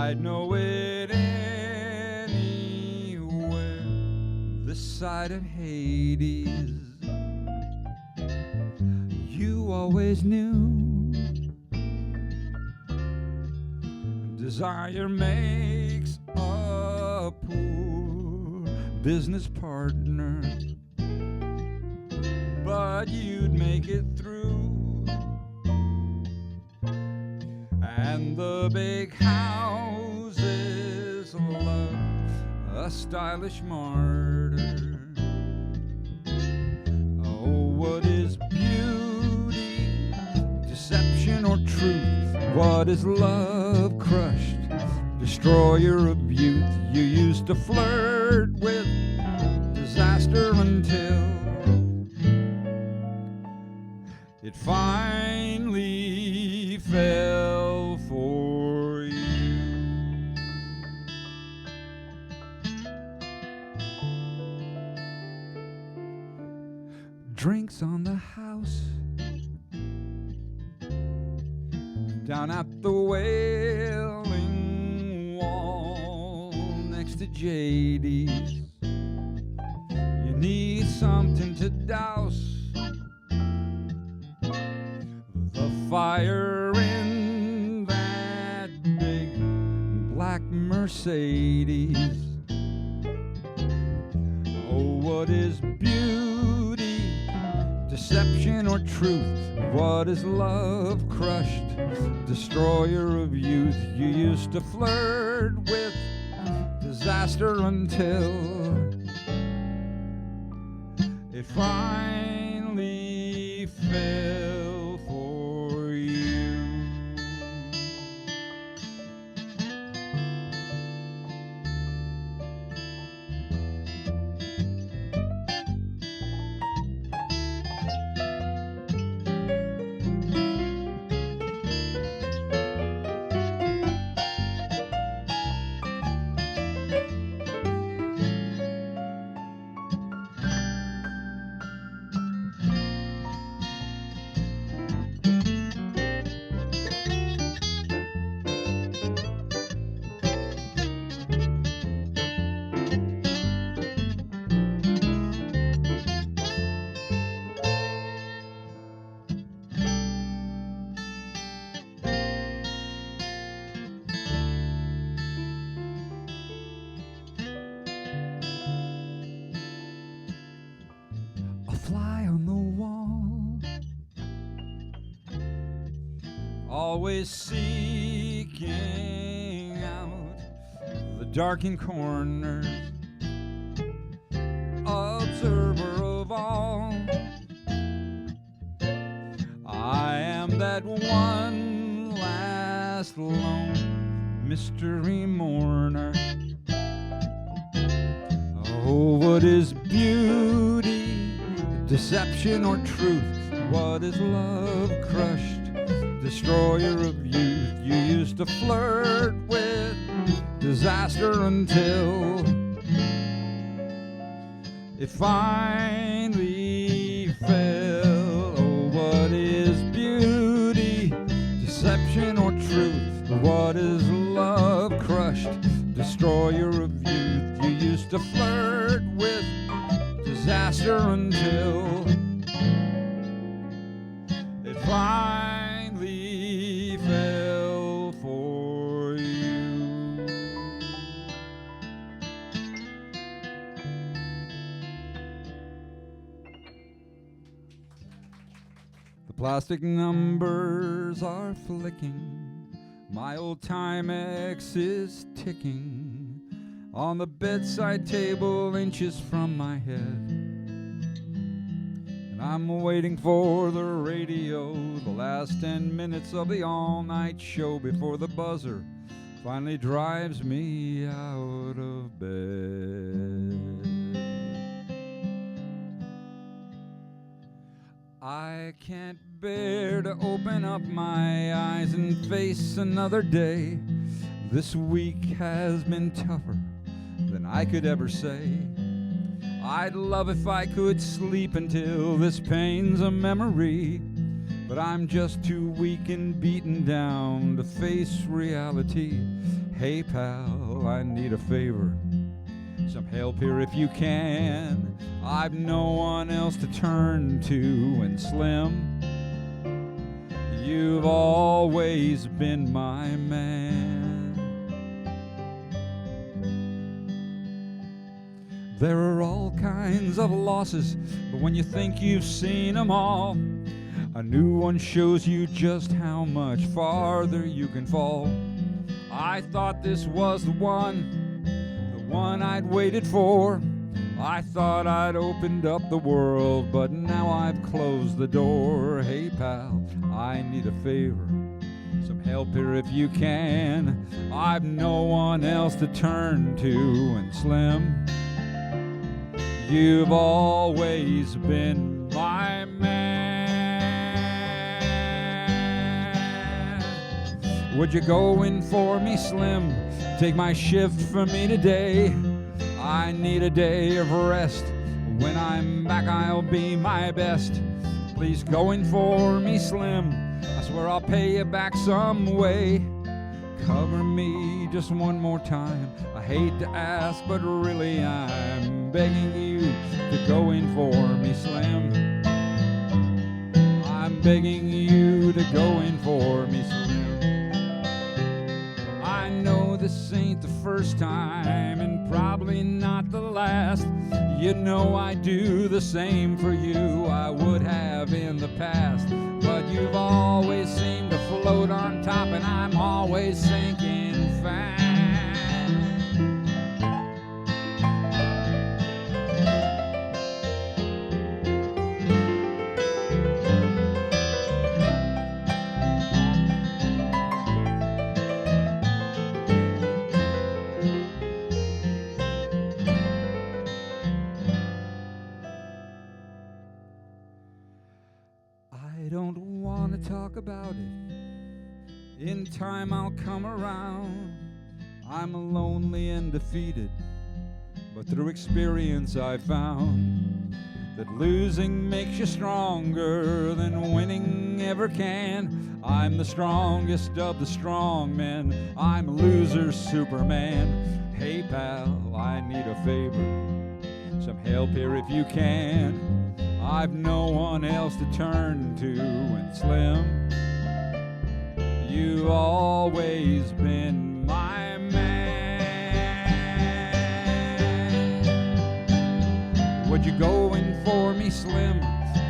I'd know it anywhere this side of Hades. You always knew desire makes a poor business partner, but you'd make it through. And the big houses love a stylish martyr. Oh, what is beauty, deception or truth? What is love crushed, destroyer of youth? You used to flirt with disaster until it finally fell for you. Drinks on the house, down at the Wailing Wall next to JD's. You need something to douse the fire in that big black Mercedes. Oh, what is beauty, deception or truth? What is love crushed, destroyer of youth? You used to flirt with disaster until it finally fell for you. Fly on the wall, always seeking out the darkened corners, observer of all. I am that one last lone mystery mourner. Oh, what is beauty, deception or truth? What is love crushed, destroyer of youth? You used to flirt with disaster until it finally fell. Oh, what is beauty, deception or truth? What is love crushed, destroyer of youth? You used to flirt with disaster until it finally fell for you. The plastic numbers are flicking, my old Timex is ticking on the bedside table inches from my head. And I'm waiting for the radio, the last 10 minutes of the all-night show before the buzzer finally drives me out of bed. I can't bear to open up my eyes and face another day. This week has been tougher than I could ever say. I'd love if I could sleep until this pain's a memory, but I'm just too weak and beaten down to face reality. Hey pal, I need a favor, some help here if you can. I've no one else to turn to, and Slim, you've always been my man. There are all kinds of losses, but when you think you've seen them all, a new one shows you just how much farther you can fall. I thought this was the one I'd waited for. I thought I'd opened up the world, but now I've closed the door. Hey pal, I need a favor, some help here if you can. I've no one else to turn to, and Slim, you've always been my man. Would you go in for me, Slim? Take my shift for me today. I need a day of rest. When I'm back, I'll be my best. Please go in for me, Slim. I swear I'll pay you back some way. Cover me just one more time. I hate to ask, but really I'm begging you to go in for me, Slim. I'm begging you to go in for me, Slim. I know this ain't the first time, and probably not the last. You know I do the same for you, I would have in the past. But you've always seemed to float on top, and I'm always sinking fast. I don't want to talk about it. In time I'll come around. I'm lonely and defeated, but through experience I found that losing makes you stronger than winning ever can. I'm the strongest of the strong men. I'm a loser Superman. Hey pal, I need a favor, some help here if you can. I've no one else to turn to, and Slim, you've always been my man. Would you go in for me, Slim?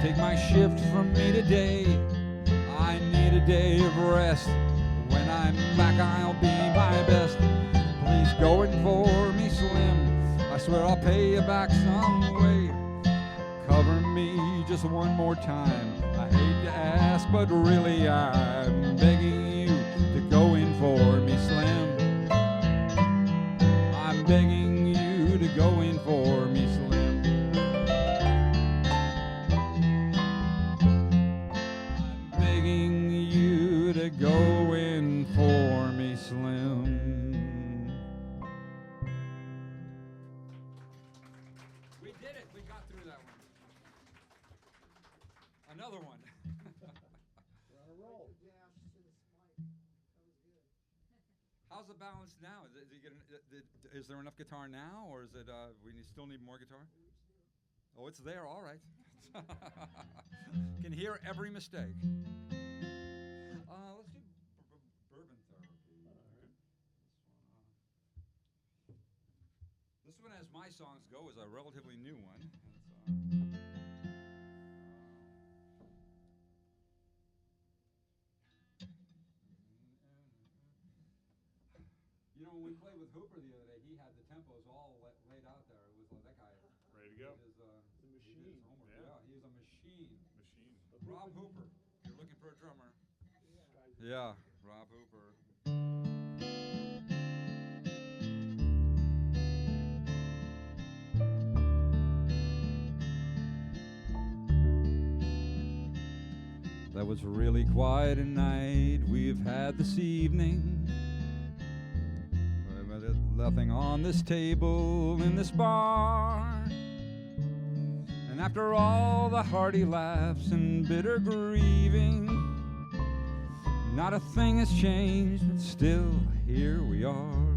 Take my shift from me today. I need a day of rest. When I'm back, I'll be my best. Please go in for me, Slim. I swear I'll pay you back some way. Cover me just one more time. I hate to ask, but really I'm begging you to go in for me, Slim. I'm begging you to go in for me, Slim. I'm begging you to go in for me, Slim. We did it. We got through that one. Another one. We're on a roll. How's the balance now? Is there enough guitar now, or is it still need more guitar? Oh, it's there. All right. Can hear every mistake. Let's do bourbon therapy. This one, as my songs go, is a relatively new one. You know, when we played with Hooper the other day, he had the tempos all laid out there. It was like that guy. Ready to go. It's a machine. He did his homework. Yeah. He is a machine. Machine. Rob Hooper. You're looking for a drummer. Yeah, Rob Hooper. That was really quite a night we've had this evening. Nothing on this table in this bar. And after all the hearty laughs and bitter grieving, not a thing has changed, but still here we are.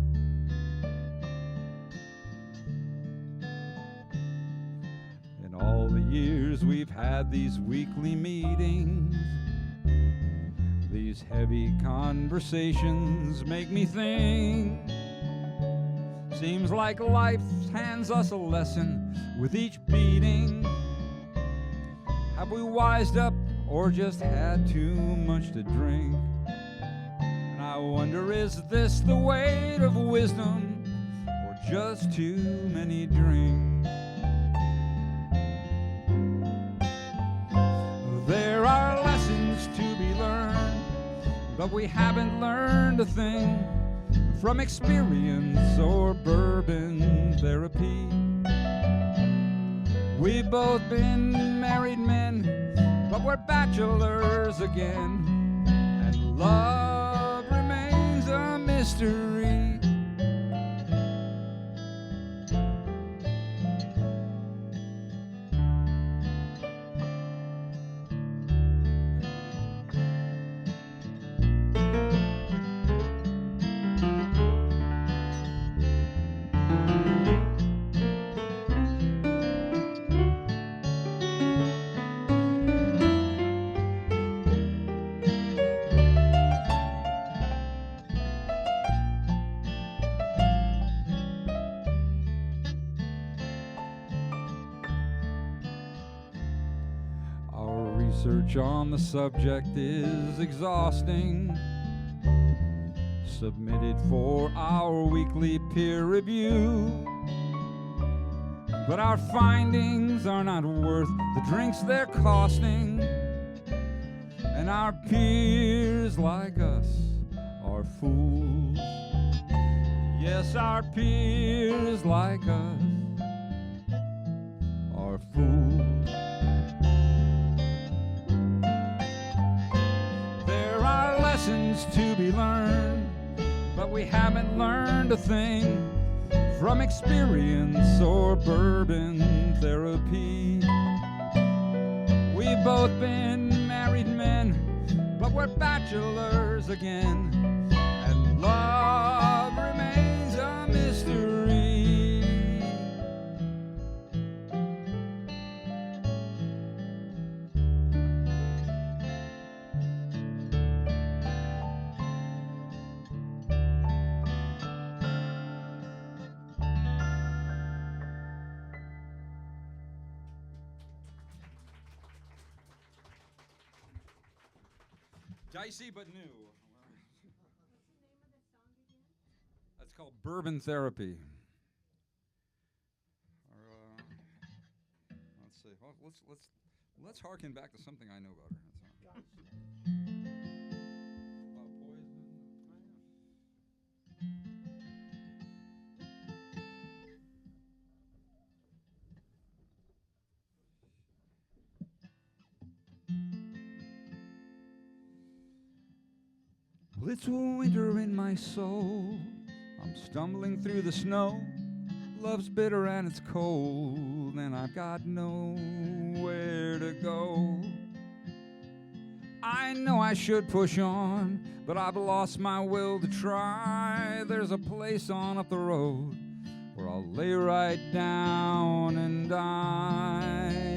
In all the years we've had these weekly meetings, these heavy conversations make me think. Seems like life hands us a lesson with each beating. Have we wised up or just had too much to drink? And I wonder, is this the weight of wisdom or just too many drinks? There are lessons to be learned, but we haven't learned a thing from experience or bourbon therapy. We've both been married men, but we're bachelors again, and love remains a mystery. Research on the subject is exhausting, submitted for our weekly peer review. But our findings are not worth the drinks they're costing, and our peers like us are fools. Yes, our peers like us are fools. To be learned, but we haven't learned a thing from experience or bourbon therapy. We've both been married men, but we're bachelors again, and love remains a mystery. Dicey but new. That's called Bourbon Therapy. Or, let's see. Well, let's harken back to something I know about her. Well, it's winter in my soul. I'm stumbling through the snow. Love's bitter and it's cold, and I've got nowhere to go. I know I should push on, but I've lost my will to try. There's a place on up the road where I'll lay right down and die.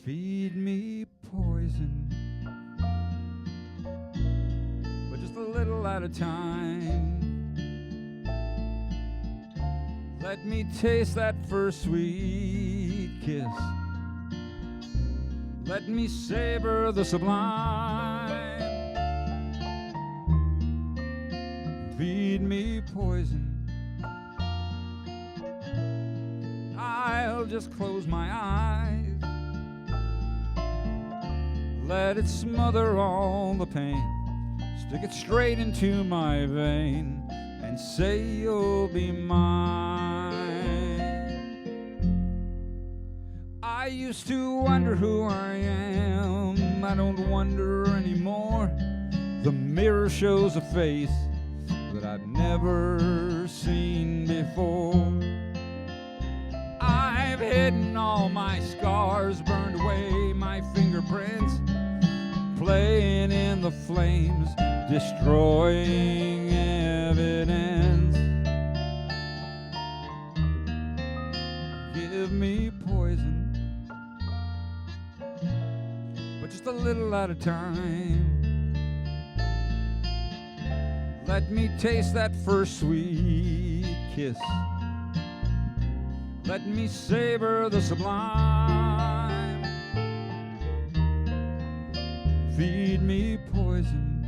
Feed me poison, but just a little at a time. Let me taste that first sweet kiss. Let me savor the sublime. Feed me poison, I'll just close my eyes. Let it smother all the pain, stick it straight into my vein, and say you'll be mine. I used to wonder who I am, I don't wonder anymore. The mirror shows a face that I've never seen before. I've hidden all my scars, burned away my fingerprints, playing in the flames, destroying evidence. Give me poison, but just a little at a time. Let me taste that first sweet kiss. Let me savor the sublime. Feed me poison,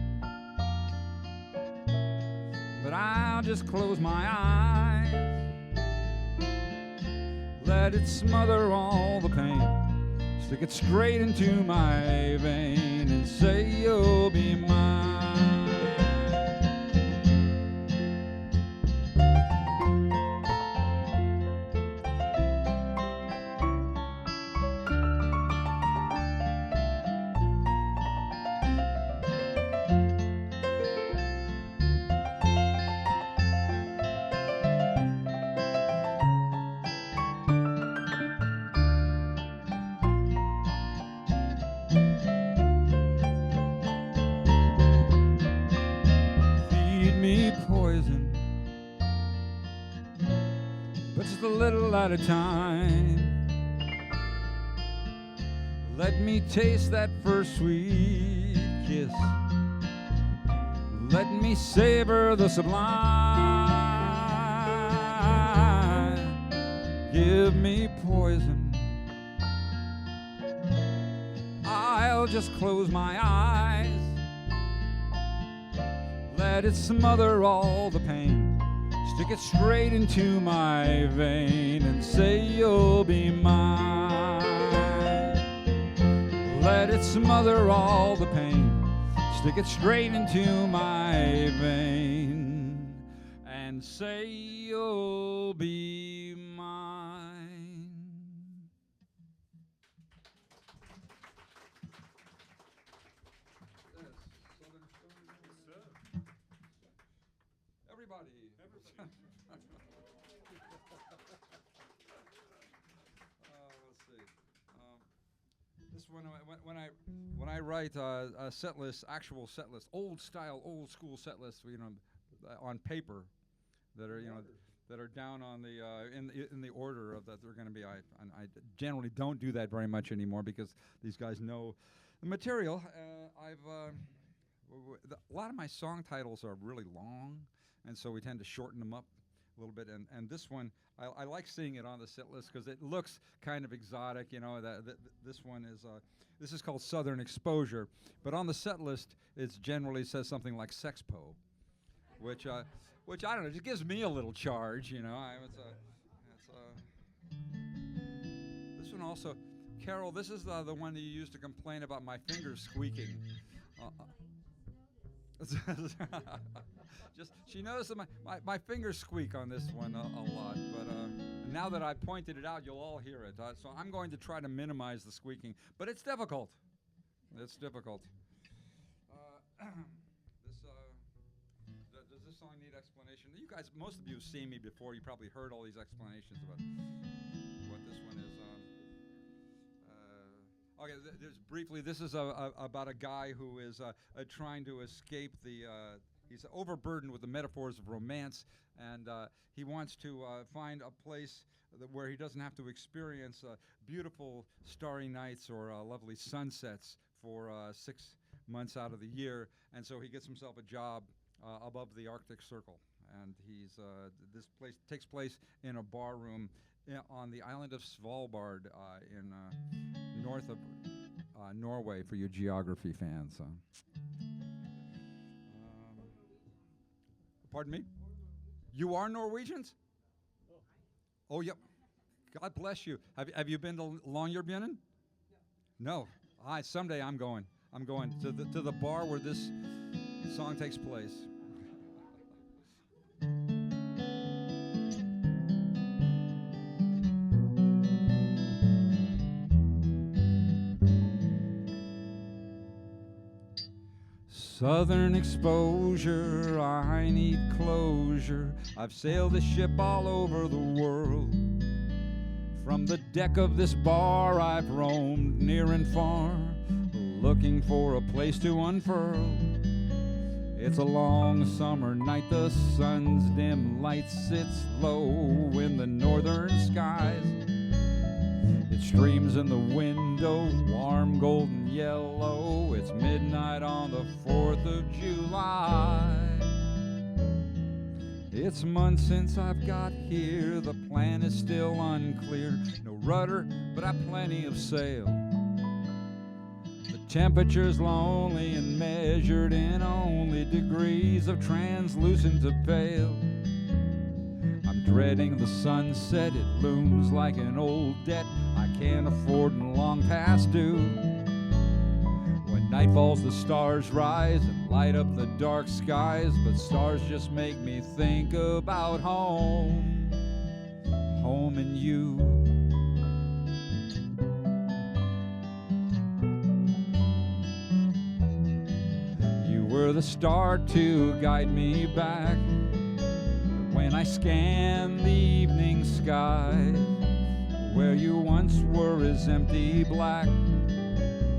but I'll just close my eyes. Let it smother all the pain, stick it straight into my vein and say you'll be mine. Poison, but just a little at a time. Let me taste that first sweet kiss. Let me savor the sublime. Give me poison, I'll just close my eyes. Let it smother all the pain, stick it straight into my vein and say you'll be mine. Let it smother all the pain, stick it straight into my vein and say you'll be mine. Everybody. Let's see. This one, when I write a set list, actual set list, old style, old school set lists, on paper, that are that are down on the in the order of that they're going to be. I generally don't do that very much anymore because these guys know the material. A lot of my song titles are really long, and so we tend to shorten them up a little bit. And this one, I like seeing it on the set list because it looks kind of exotic. This one is this is called Southern Exposure, but on the set list it generally says something like Sexpo, which I don't know, just gives me a little charge. This one also, Carol. This is the one that you used to complain about my fingers squeaking. She noticed that my fingers squeak on this one a lot, but now that I've pointed it out, you'll all hear it. So I'm going to try to minimize the squeaking, but it's difficult. It's difficult. Does this song need explanation? You guys, most of you have seen me before. You probably heard all these explanations about what this one is. Okay, briefly, this is about a guy who is trying to escape he's overburdened with the metaphors of romance, and he wants to find a place where he doesn't have to experience beautiful starry nights or lovely sunsets for 6 months out of the year, and so he gets himself a job above the Arctic Circle, and this place takes place in a bar room on the island of Svalbard in north of Norway, for you geography fans. Pardon me? You are Norwegians? Oh, yep. God bless you. Have you been to Longyearbyen? No. Someday I'm going. I'm going to the bar where this song takes place. Southern exposure, I need closure. I've sailed the ship all over the world, From the deck of this bar I've roamed near and far, looking for a place to unfurl. It's a long summer night, the sun's dim light sits low in the northern skies. It streams in the window, warm golden yellow. It's midnight on the 4th of July. It's months since I've got here, the plan is still unclear. No rudder, but I've plenty of sail. The temperature's lonely and measured in only degrees of translucent to pale. I'm dreading the sunset, it looms like an old debt I can't afford and long past due. When night falls, the stars rise and light up the dark skies, but stars just make me think about home, home and you. You were the star to guide me back, but when I scan the evening sky, where you once were is empty black.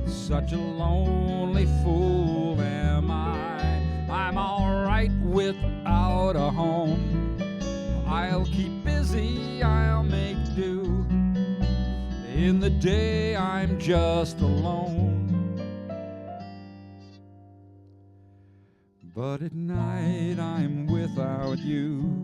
Such a lonely fool am I. I'm alright without a home. I'll keep busy, I'll make do. In the day I'm just alone, but at night I'm without you.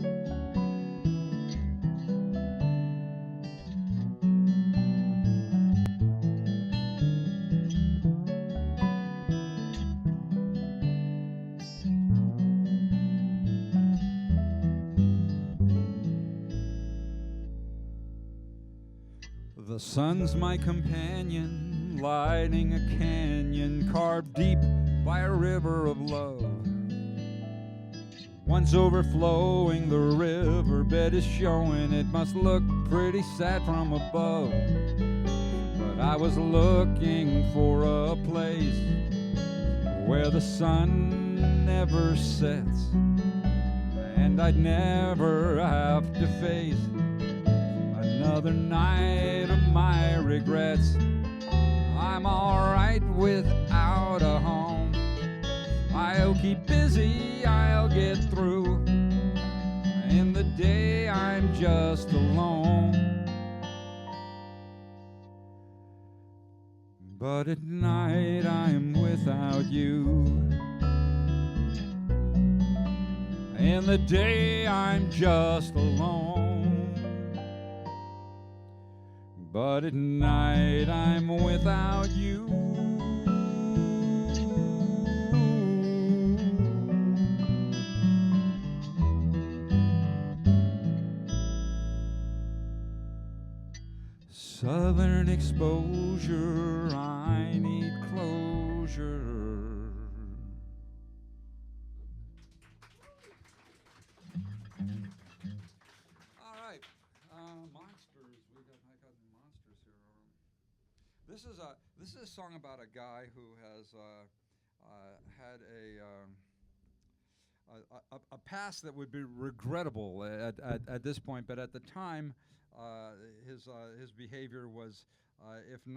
The sun's my companion, lighting a canyon carved deep by a river of love. Once overflowing, the riverbed is showing it must look pretty sad from above. But I was looking for a place where the sun never sets, and I'd never have to face another night of my regrets. I'm alright without a home. I'll keep busy, I'll get through. In the day I'm just alone, but at night I'm without you. In the day I'm just alone, but at night I'm without you. Southern exposure, I need closure. All right, monsters. I got monsters here. This is a song about a guy who has had a past that would be regrettable at this point, but at the time, his behavior was, if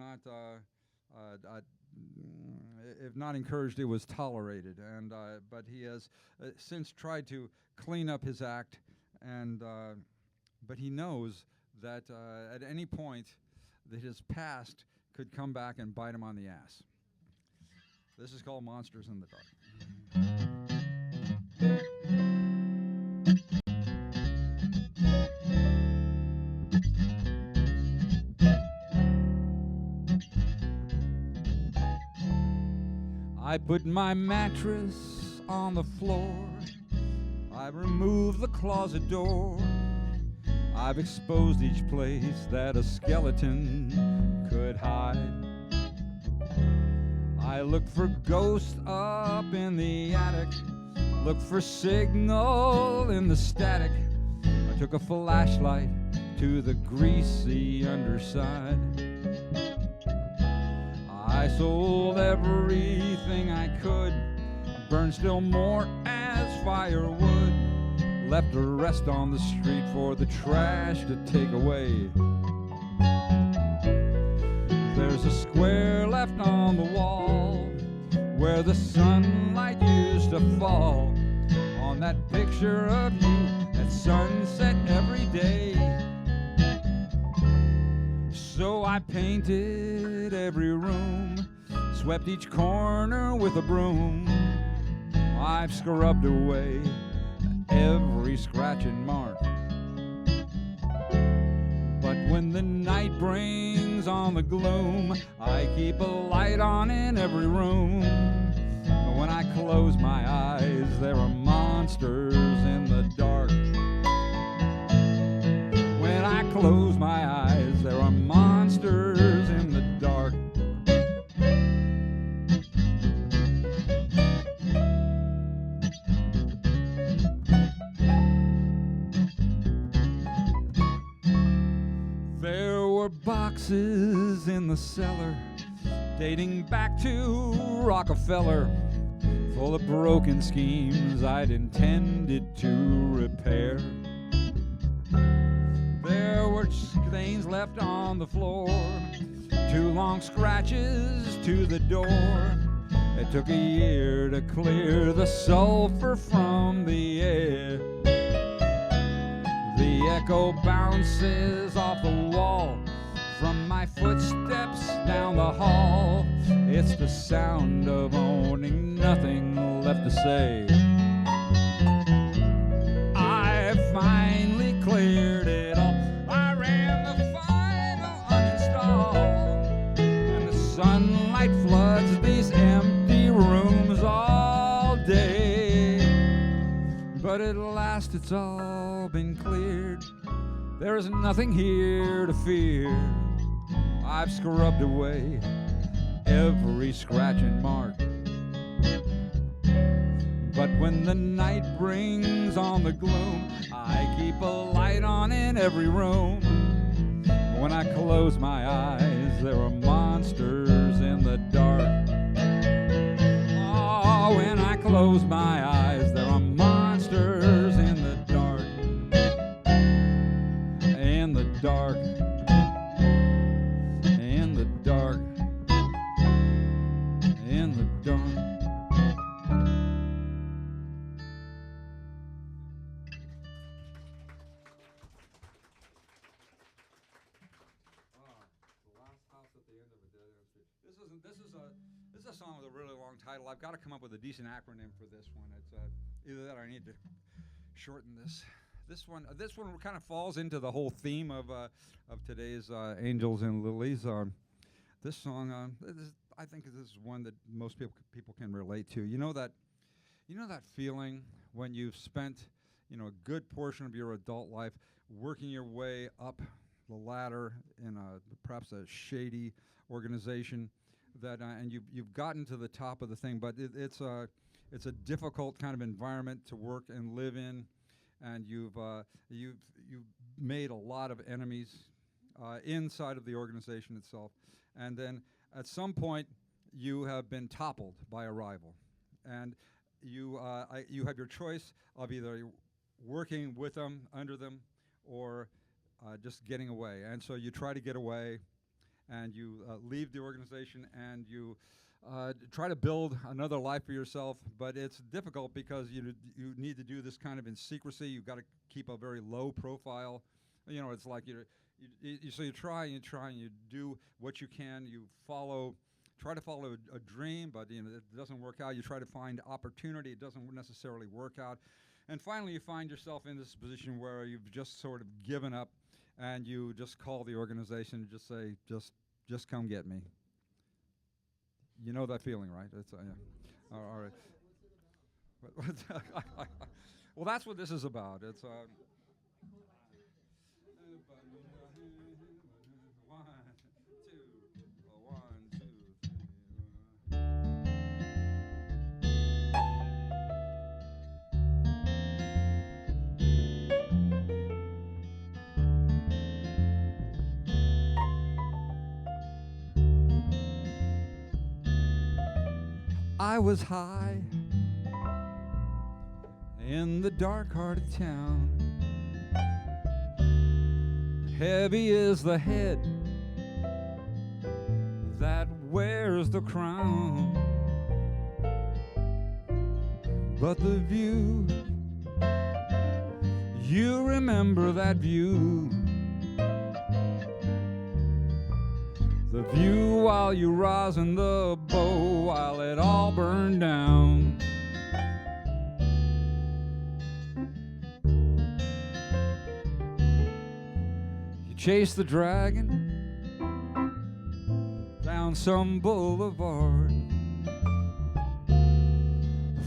not encouraged, it was tolerated. And but he has since tried to clean up his act, and but he knows that at any point that his past could come back and bite him on the ass. This is called Monsters in the Dark. I put my mattress on the floor. I removed the closet door. I've exposed each place that a skeleton could hide. I looked for ghosts up in the attic, looked for signal in the static. I took a flashlight to the greasy underside. I sold everything I could, burned still more as firewood, left the rest on the street for the trash to take away. There's a square left on the wall where the sunlight used to fall on that picture of you at sunset every day. So I painted every room, swept each corner with a broom. I've scrubbed away every scratch and mark. But when the night brings on the gloom, I keep a light on in every room. But when I close my eyes, there are monsters in the dark. When I close my eyes, there are monsters in the dark. There were boxes in the cellar dating back to Rockefeller, full of broken schemes I'd intended to repair. There were stains left on the floor, 2 long scratches to the door. It took a year to clear the sulfur from the air. The echo bounces off the wall from my footsteps down the hall. It's the sound of owning nothing left to say. I finally cleared it all. I ran the final uninstall, and the sunlight floods these empty rooms all day. But at last it's all been cleared. There is nothing here to fear. I've scrubbed away every scratch and mark. But when the night brings on the gloom, I keep a light on in every room. When I close my eyes, there are monsters in the dark. Oh, when I close my eyes, there are monsters in the dark. In the dark. In the dark. In the dark. This is a song with a really long title. I've got to come up with a decent acronym for this one. It's either that or I need to shorten this. This one kind of falls into the whole theme of today's Angels and Lilies. This song, I think this is one that most people can relate to. You know that feeling when you've spent a good portion of your adult life working your way up the ladder in perhaps a shady organization, and you've gotten to the top of the thing, but it's a difficult kind of environment to work and live in, and you've made a lot of enemies inside of the organization itself, and then at some point you have been toppled by a rival, and you have your choice of either working with them, under them, or just getting away. And so you try to get away, and you leave the organization, and you try to build another life for yourself, but it's difficult because you need to do this kind of in secrecy. You've got to keep a very low profile. It's like so you try and you do what you can. You try to follow a dream, but it doesn't work out. You try to find opportunity. It doesn't necessarily work out. And finally, you find yourself in this position where you've just sort of given up, and you just call the organization and just say, just come get me. You know that feeling, right? It's yeah. All right. Well, that's what this is about. It's I was high in the dark heart of town. Heavy is the head that wears the crown. But the view, you remember that view. The view while you rosin the bow, while it all burned down. You chase the dragon down some boulevard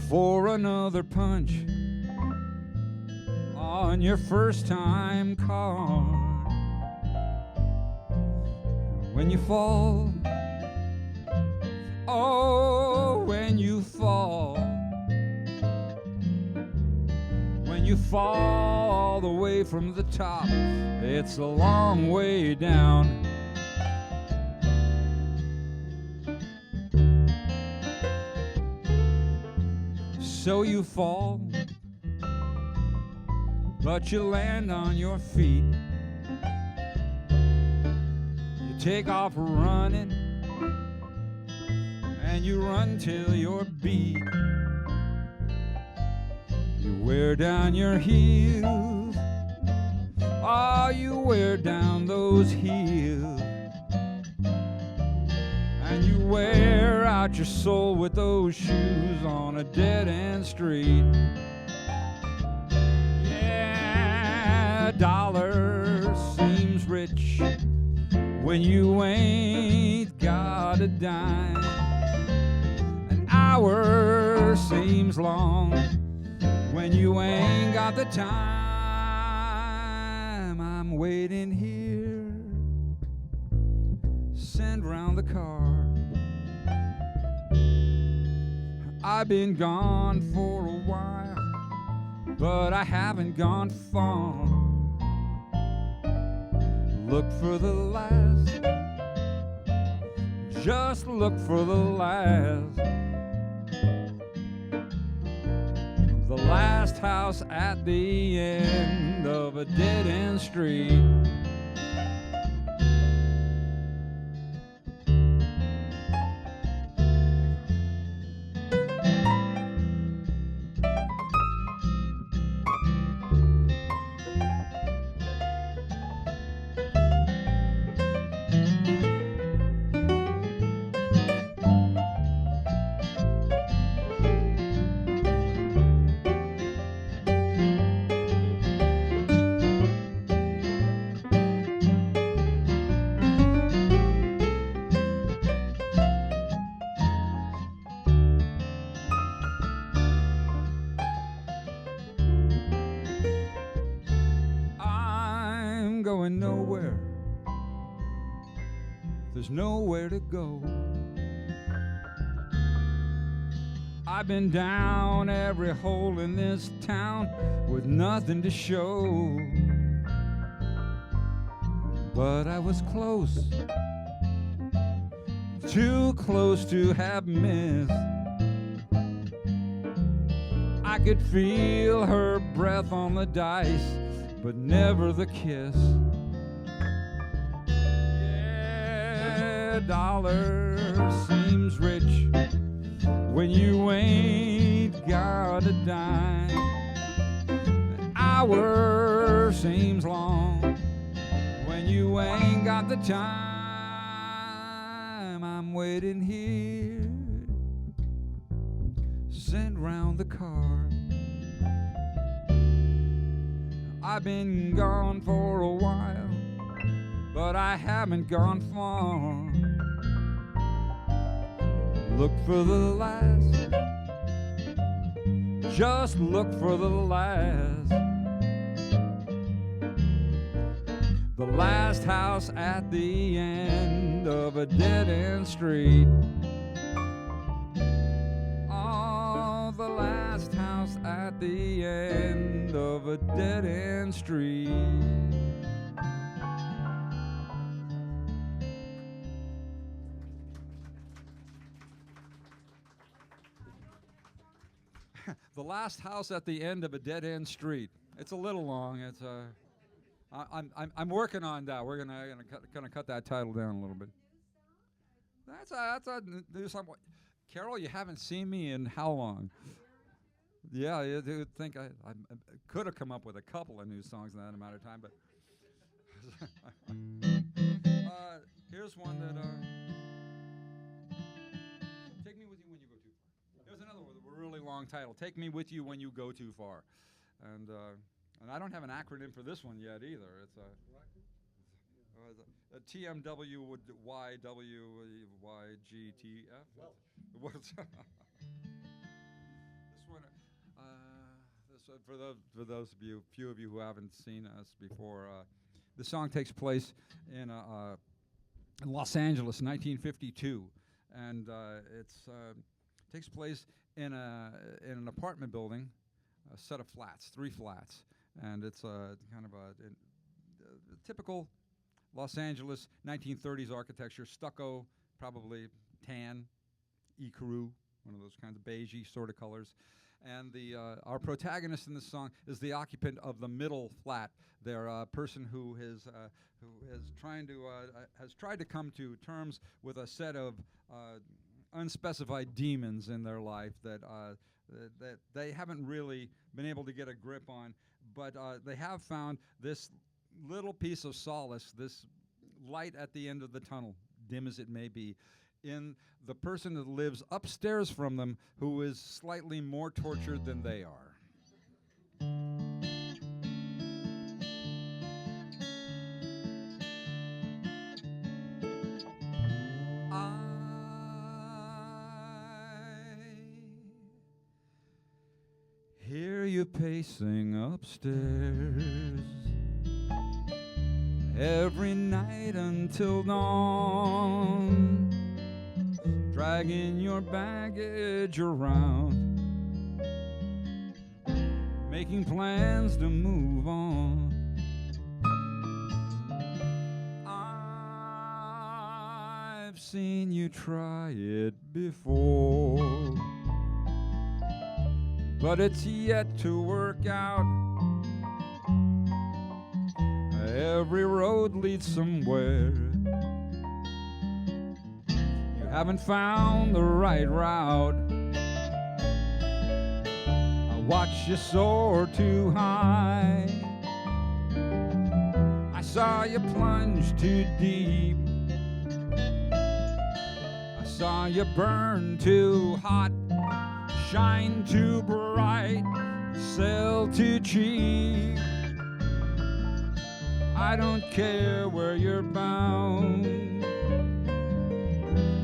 for another punch on your first time car. When you fall, oh, when you fall, when you fall all the way from the top, it's a long way down. So you fall, but you land on your feet. You take off running, and you run till you're beat. You wear down your heels, oh, you wear down those heels. And you wear out your soul with those shoes on a dead-end street. Yeah, a dollar seems rich when you ain't got a dime. An hour seems long when you ain't got the time. I'm waiting here, send round the car. I've been gone for a while, but I haven't gone far. Look for the last, just look for the last. The last house at the end of a dead-end street. Going nowhere, there's nowhere to go. I've been down every hole in this town with nothing to show. But I was close, too close to have missed. I could feel her breath on the dice, but never the kiss. Yeah, a dollar seems rich when you ain't got a dime. An hour seems long when you ain't got the time. I'm waiting here, send round the car. I've been gone for a while, but I haven't gone far. Look for the last, just look for the last. The last house at the end of a dead-end street. Oh, the last house at the end of a dead-end street. The last house at the end of a dead-end street. It's a little long. It's I'm working on that. We're gonna cut that title down a little bit. That's a new song. Carol, you haven't seen me in how long? Yeah, you'd think I could have come up with a couple of new songs in that amount of time, but here's one that Take Me With You When You Go Too Far. Here's another one with a really long title. Take Me With You When You Go Too Far. And I don't have an acronym for this one yet either. It's a TMW would YWYGTF. What's this one? For those of you, few of you who haven't seen us before, the song takes place in Los Angeles, 1952, and it's takes place in an apartment building, a set of flats, 3 flats, and it's kind of a typical Los Angeles 1930s architecture, stucco, probably tan, ecru, one of those kinds of beigey sort of colors. And our protagonist in this song is the occupant of the middle flat. They're a person who has tried to come to terms with a set of unspecified demons in their life that they haven't really been able to get a grip on, but they have found this little piece of solace, this light at the end of the tunnel, dim as it may be, in the person that lives upstairs from them, who is slightly more tortured than they are. I hear you pacing upstairs every night until dawn, dragging your baggage around, making plans to move on. I've seen you try it before, but it's yet to work out. Every road leads somewhere. You haven't found the right route. I watched you soar too high. I saw you plunge too deep. I saw you burn too hot, shine too bright, sell too cheap. I don't care where you're bound.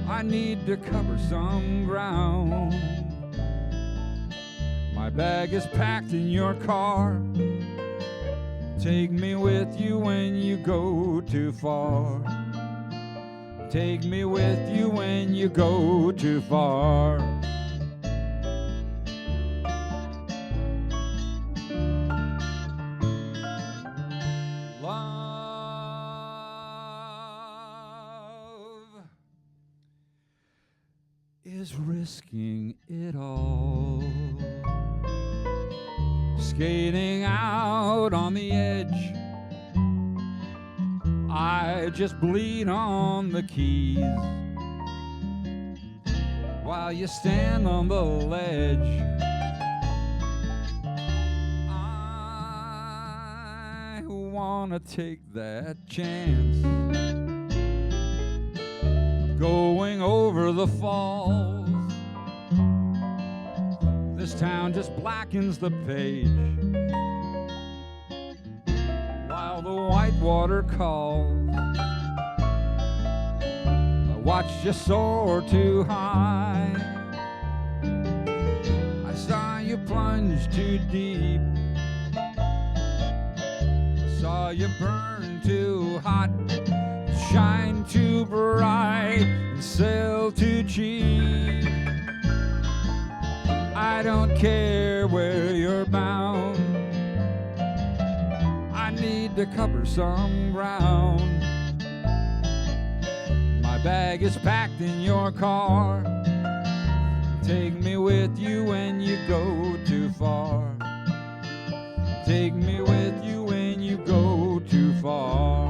I need to cover some ground. My bag is packed in your car. Take me with you when you go too far. Take me with you when you go too far. Is risking it all, skating out on the edge. I just bleed on the keys while you stand on the ledge. I wanna take that chance, going over the falls. This town just blackens the page while the white water calls. I watched you soar too high. I saw you plunge too deep. I saw you burn too hot, shine too bright, and sell too cheap. I don't care where you're bound. I need to cover some ground. My bag is packed in your car. Take me with you when you go too far. Take me with you when you go too far.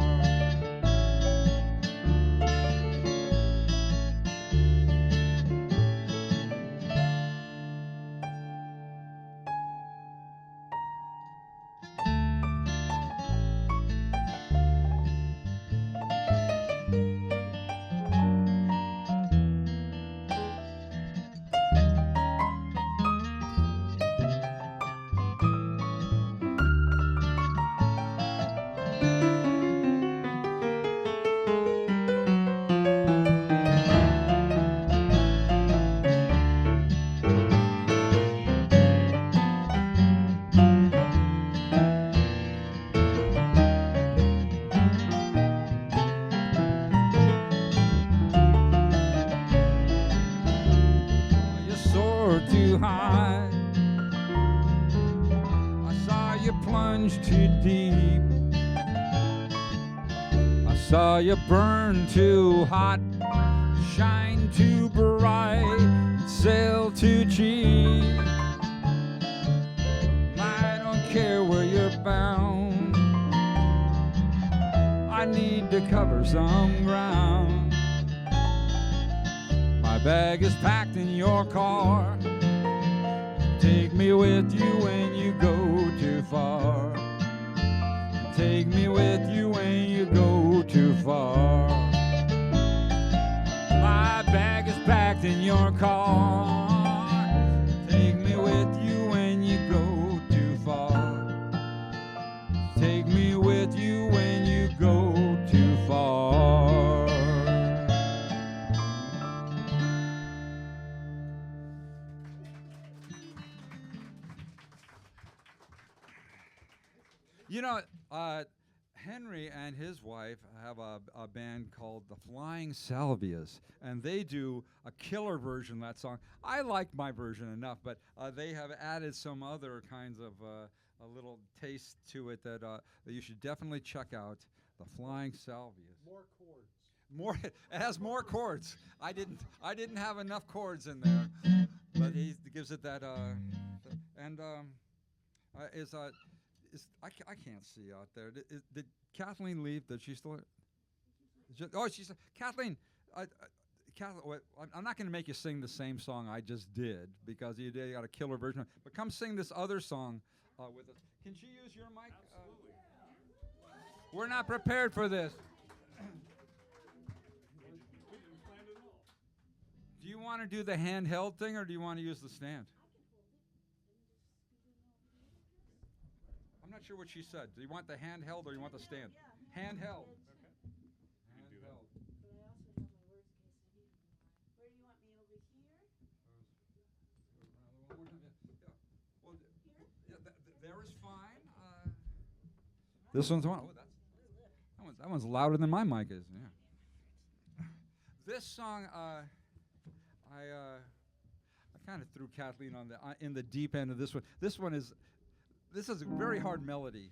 saw you burn too hot, shine too bright, sail too cheap. I don't care where you're bound, I need to cover some ground. My bag is packed in your car, take me with you when you go too far. Take me with you when you go too far. My bag is packed in your car, take me with you when you go too far. Take me with you when you go too far. You know, Henry and his wife have a band called the Flying Salvias, and they do a killer version of that song. I like my version enough, but they have added some other kinds of a little taste to it that you should definitely check out. The Flying Salvias. More chords. More. It has more chords. I didn't have enough chords in there, but he gives it that. I can't see out there. Did Kathleen leave? Did she still? She's Kathleen. Kathleen, I'm not going to make you sing the same song I just did because you got a killer version. But come sing this other song with us. Can she use your mic? Absolutely. We're not prepared for this. Do you want to do the handheld thing or do you want to use the stand? I'm not sure what she said. Do you want the handheld or you want the stand? Yeah. Handheld. Okay. Handheld. But I also have my worst case CD. Where do you want me, over here? Well, there is fine. This one's one. Oh, that one's louder than my mic is. Yeah. This song, I kind of threw Kathleen on in the deep end of this one. This is a very hard melody.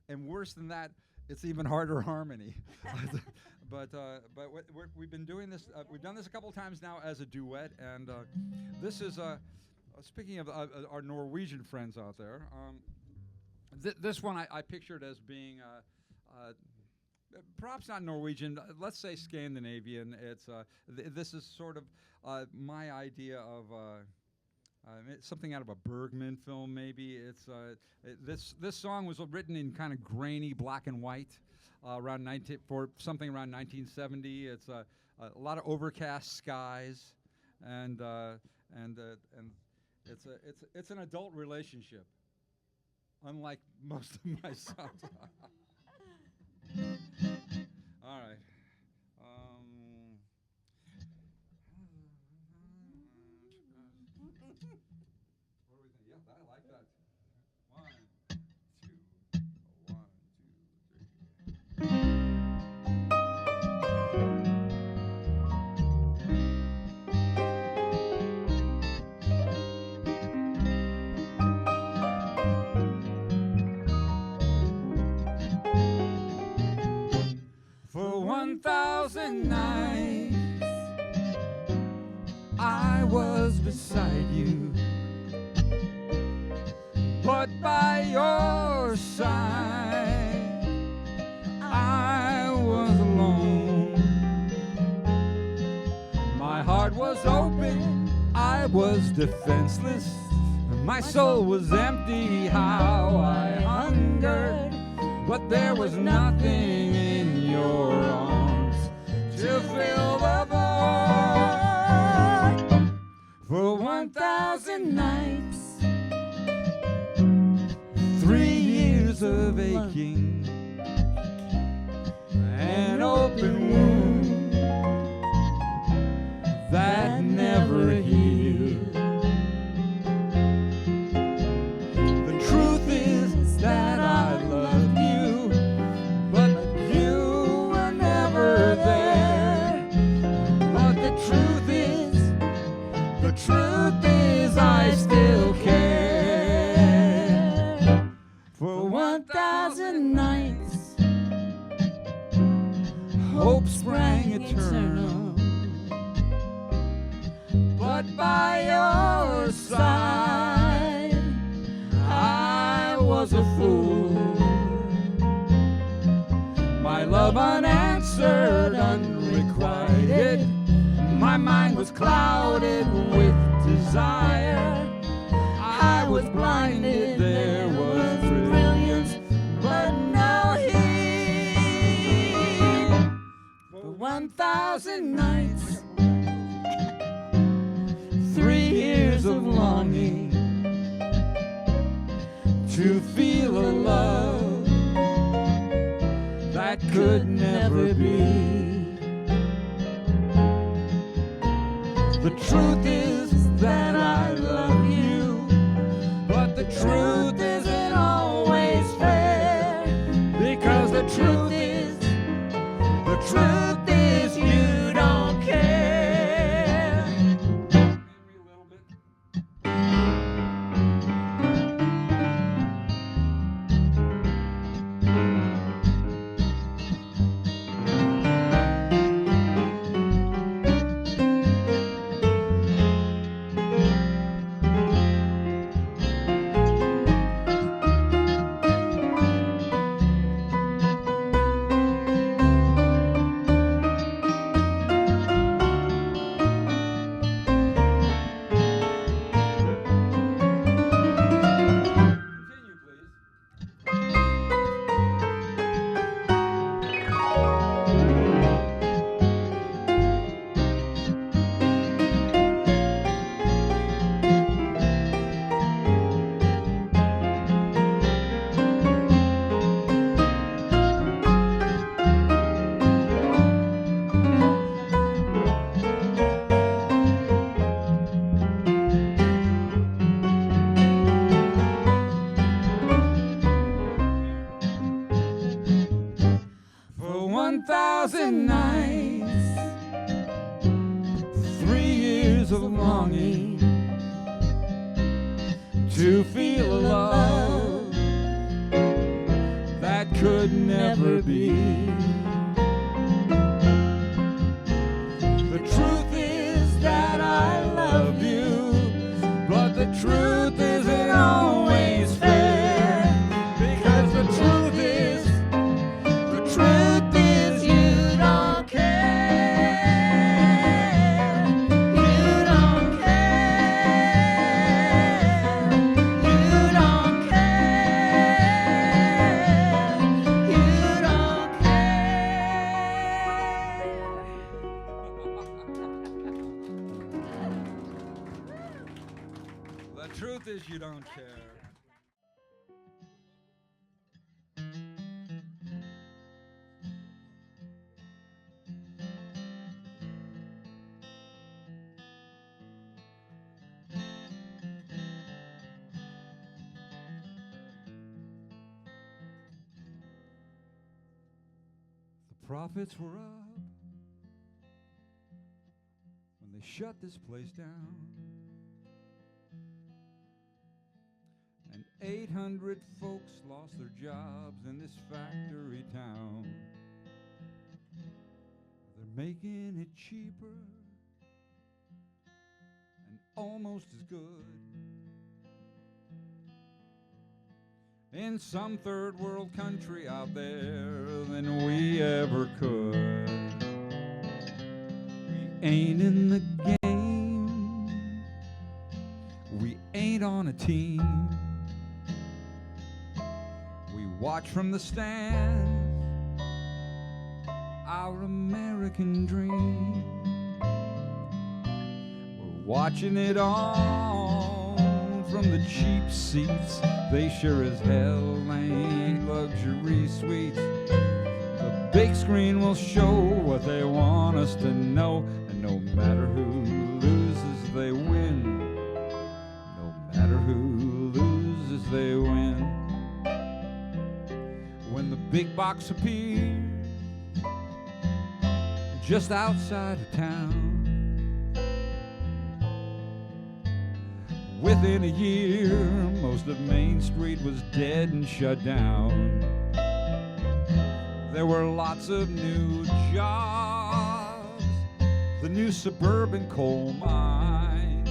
And worse than that, it's even harder harmony. But we've been doing this. We've done this a couple times now as a duet, and this is speaking of our Norwegian friends out there. This one I pictured as being perhaps not Norwegian. Let's say Scandinavian. It's this is sort of my idea of. Something out of a Bergman film, maybe. It's this song was written in kind of grainy black and white, for something around 1970. It's a lot of overcast skies, and it's an adult relationship, unlike most of my songs. All right. I like that. 1, 2, 1, 2, 3. For 1,000 nights I was beside you, but by your side I was alone. My heart was open, I was defenseless, my soul was empty. How I hungered, but there was nothing in your arms to fill the void. For 1,000 nights, 3 years of aching, an open wound that never healed. The truth is that I loved you, but you were never there. But the truth is I still care. For 1,000 nights hope sprang eternal. But by your side, I was a fool. My love unanswered, unrequited. My mind was clouded with desire. I was blinded, there was brilliance, but no heat. For 1,000 nights, 3 years of longing to feel a love that could never be. The truth is that I love you, but the truth isn't always fair, because the truth is you don't care. Maybe a little bit. Continue, please. For 1,000 nights, 3 years of longing to feel a love that could never be. The truth is that I love you, but the truth isn't always fair, because the truth is you don't care. You don't care. You don't care. You don't care. The truth is you don't care. The prophets were up when they shut this place down, and 800 folks lost their jobs in this factory town. They're making it cheaper and almost as good in some third world country out there than we ever could. We ain't in the game, we ain't on a team. We watch from the stands our American dream. We're watching it all from the cheap seats. They sure as hell ain't luxury suites. The big screen will show what they want us to know, and no matter who loses, they win. No matter who loses, they win. When the big box appears just outside of town, within a year, most of Main Street was dead and shut down. There were lots of new jobs, the new suburban coal mine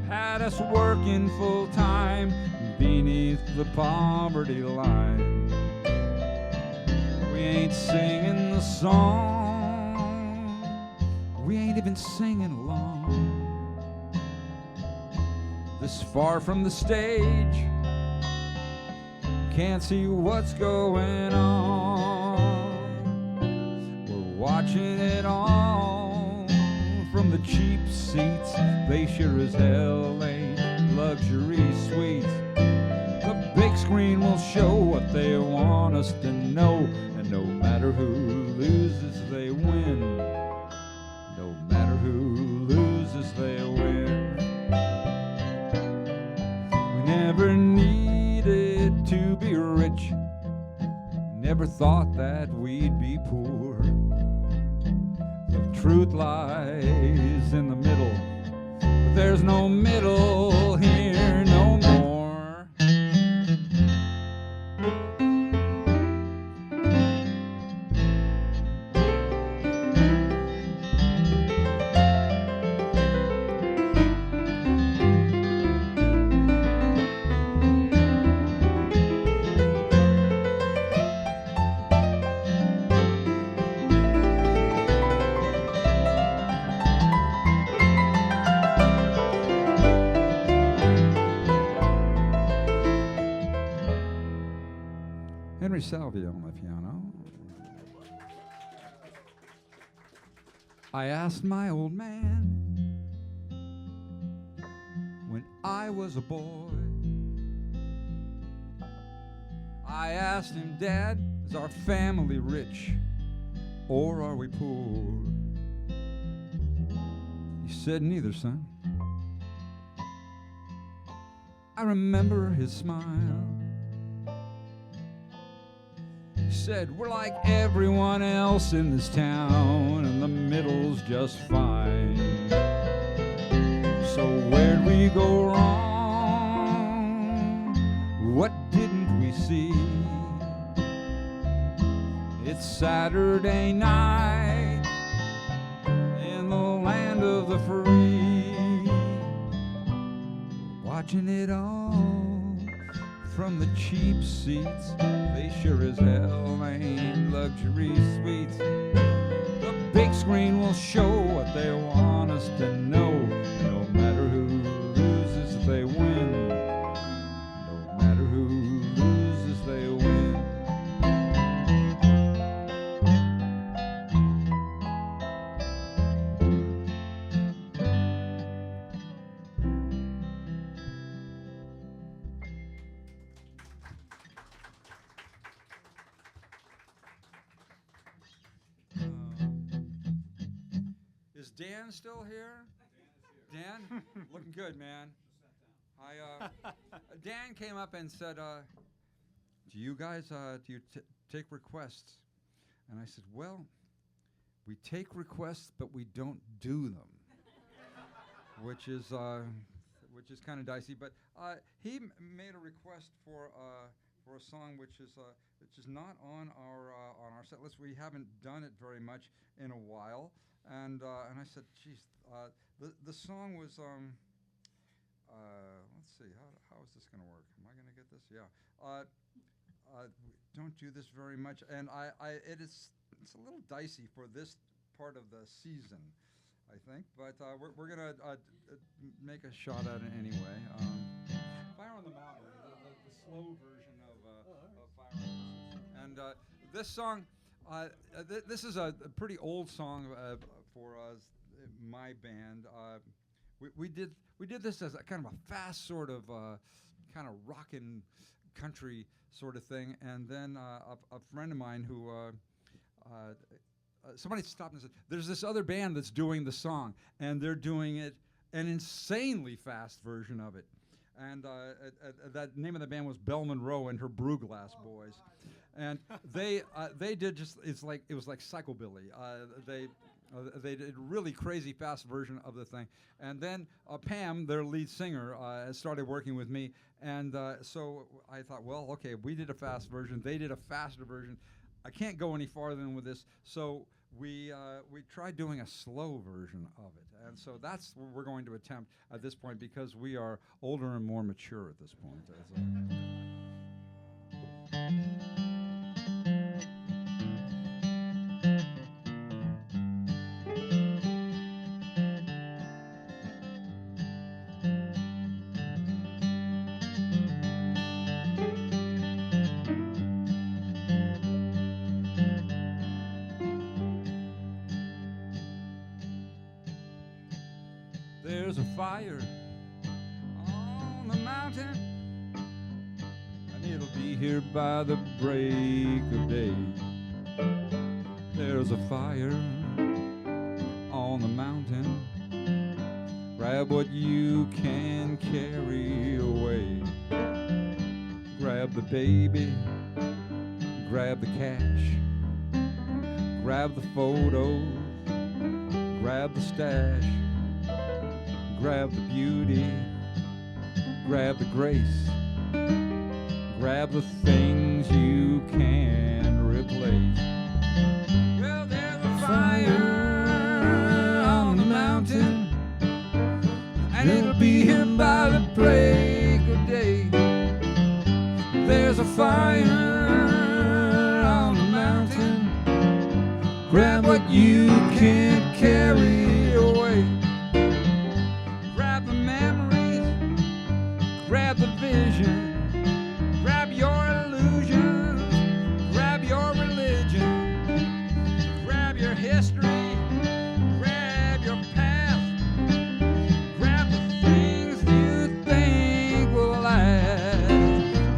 had us working full time beneath the poverty line. We ain't singing the song, we ain't even singing along. This far from the stage, can't see what's going on. We're watching it all from the cheap seats. They sure as hell ain't luxury suites. The big screen will show what they want us to know, and no matter who loses, they win. No matter who loses, they win. We never needed to be rich, never thought that we'd be poor. The truth lies in the middle, but there's no middle here no more. Salvia on the piano. I asked my old man when I was a boy. I asked him, Dad, is our family rich or are we poor? He said, neither, son. I remember his smile. He said, we're like everyone else in this town, and the middle's just fine. So where'd we go wrong? What didn't we see? It's Saturday night in the land of the free, watching it all from the cheap seats. They sure as hell ain't luxury suites. The big screen will show what they want us to know. No matter who loses, they win. No matter who loses, they win. Is Dan still here? Dan? Looking good, man. Dan came up and said, do you guys, do you take requests? And I said, well, we take requests, but we don't do them, which is kind of dicey. But he made a request for a song which is not on our set list. We haven't done it very much in a while. And I said, geez, the song was, let's see, how is this going to work? Am I going to get this? Yeah. Don't do this very much. And it's a little dicey for this part of the season, I think. But we're going to make a shot at it anyway. Fire on the Mountain, the slow version of Fire on the Mountain. And this song, this is a pretty old song for my band. We did this as a kind of a fast sort of kind of rockin' country sort of thing, and then a friend of mine who somebody stopped and said, "There's this other band that's doing the song, and they're doing it an insanely fast version of it." And that name of the band was Belle Monroe and her Bruglass Boys. And they did just it was like psychobilly. They did a really crazy fast version of the thing. And then Pam, their lead singer, started working with me. And so I thought, well, okay, we did a fast version. They did a faster version. I can't go any farther than with this. So we tried doing a slow version of it. And so that's what we're going to attempt at this point because we are older and more mature at this point. There's a fire on the mountain, and it'll be here by the break of day. There's a fire on the mountain. Grab what you can carry away. Grab the baby, grab the cash, grab the photos, grab the stash. Grab the beauty, grab the grace, grab the things you can replace. Well, there's a fire on the mountain, and it'll be here by the break of day. There's a fire on the mountain, grab what you can't carry away. Grab the vision, grab your illusions, grab your religion, grab your history, grab your past, grab the things you think will last.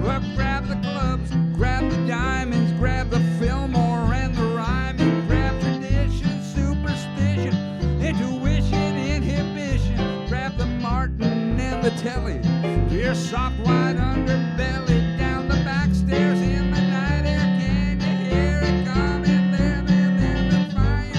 Well, grab the clubs, grab the diamonds, grab the Fillmore and the rhyming, grab tradition, superstition, intuition, inhibition, grab the Martin and the telly. Your soft white underbelly down the back stairs in the night air. Can you hear it coming? There's the fire.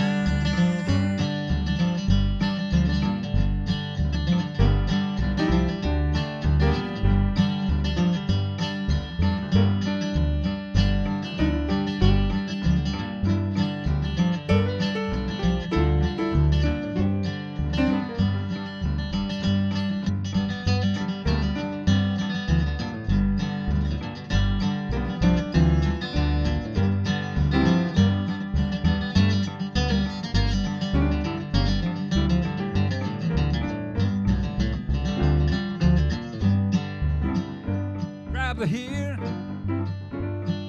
Grab the here,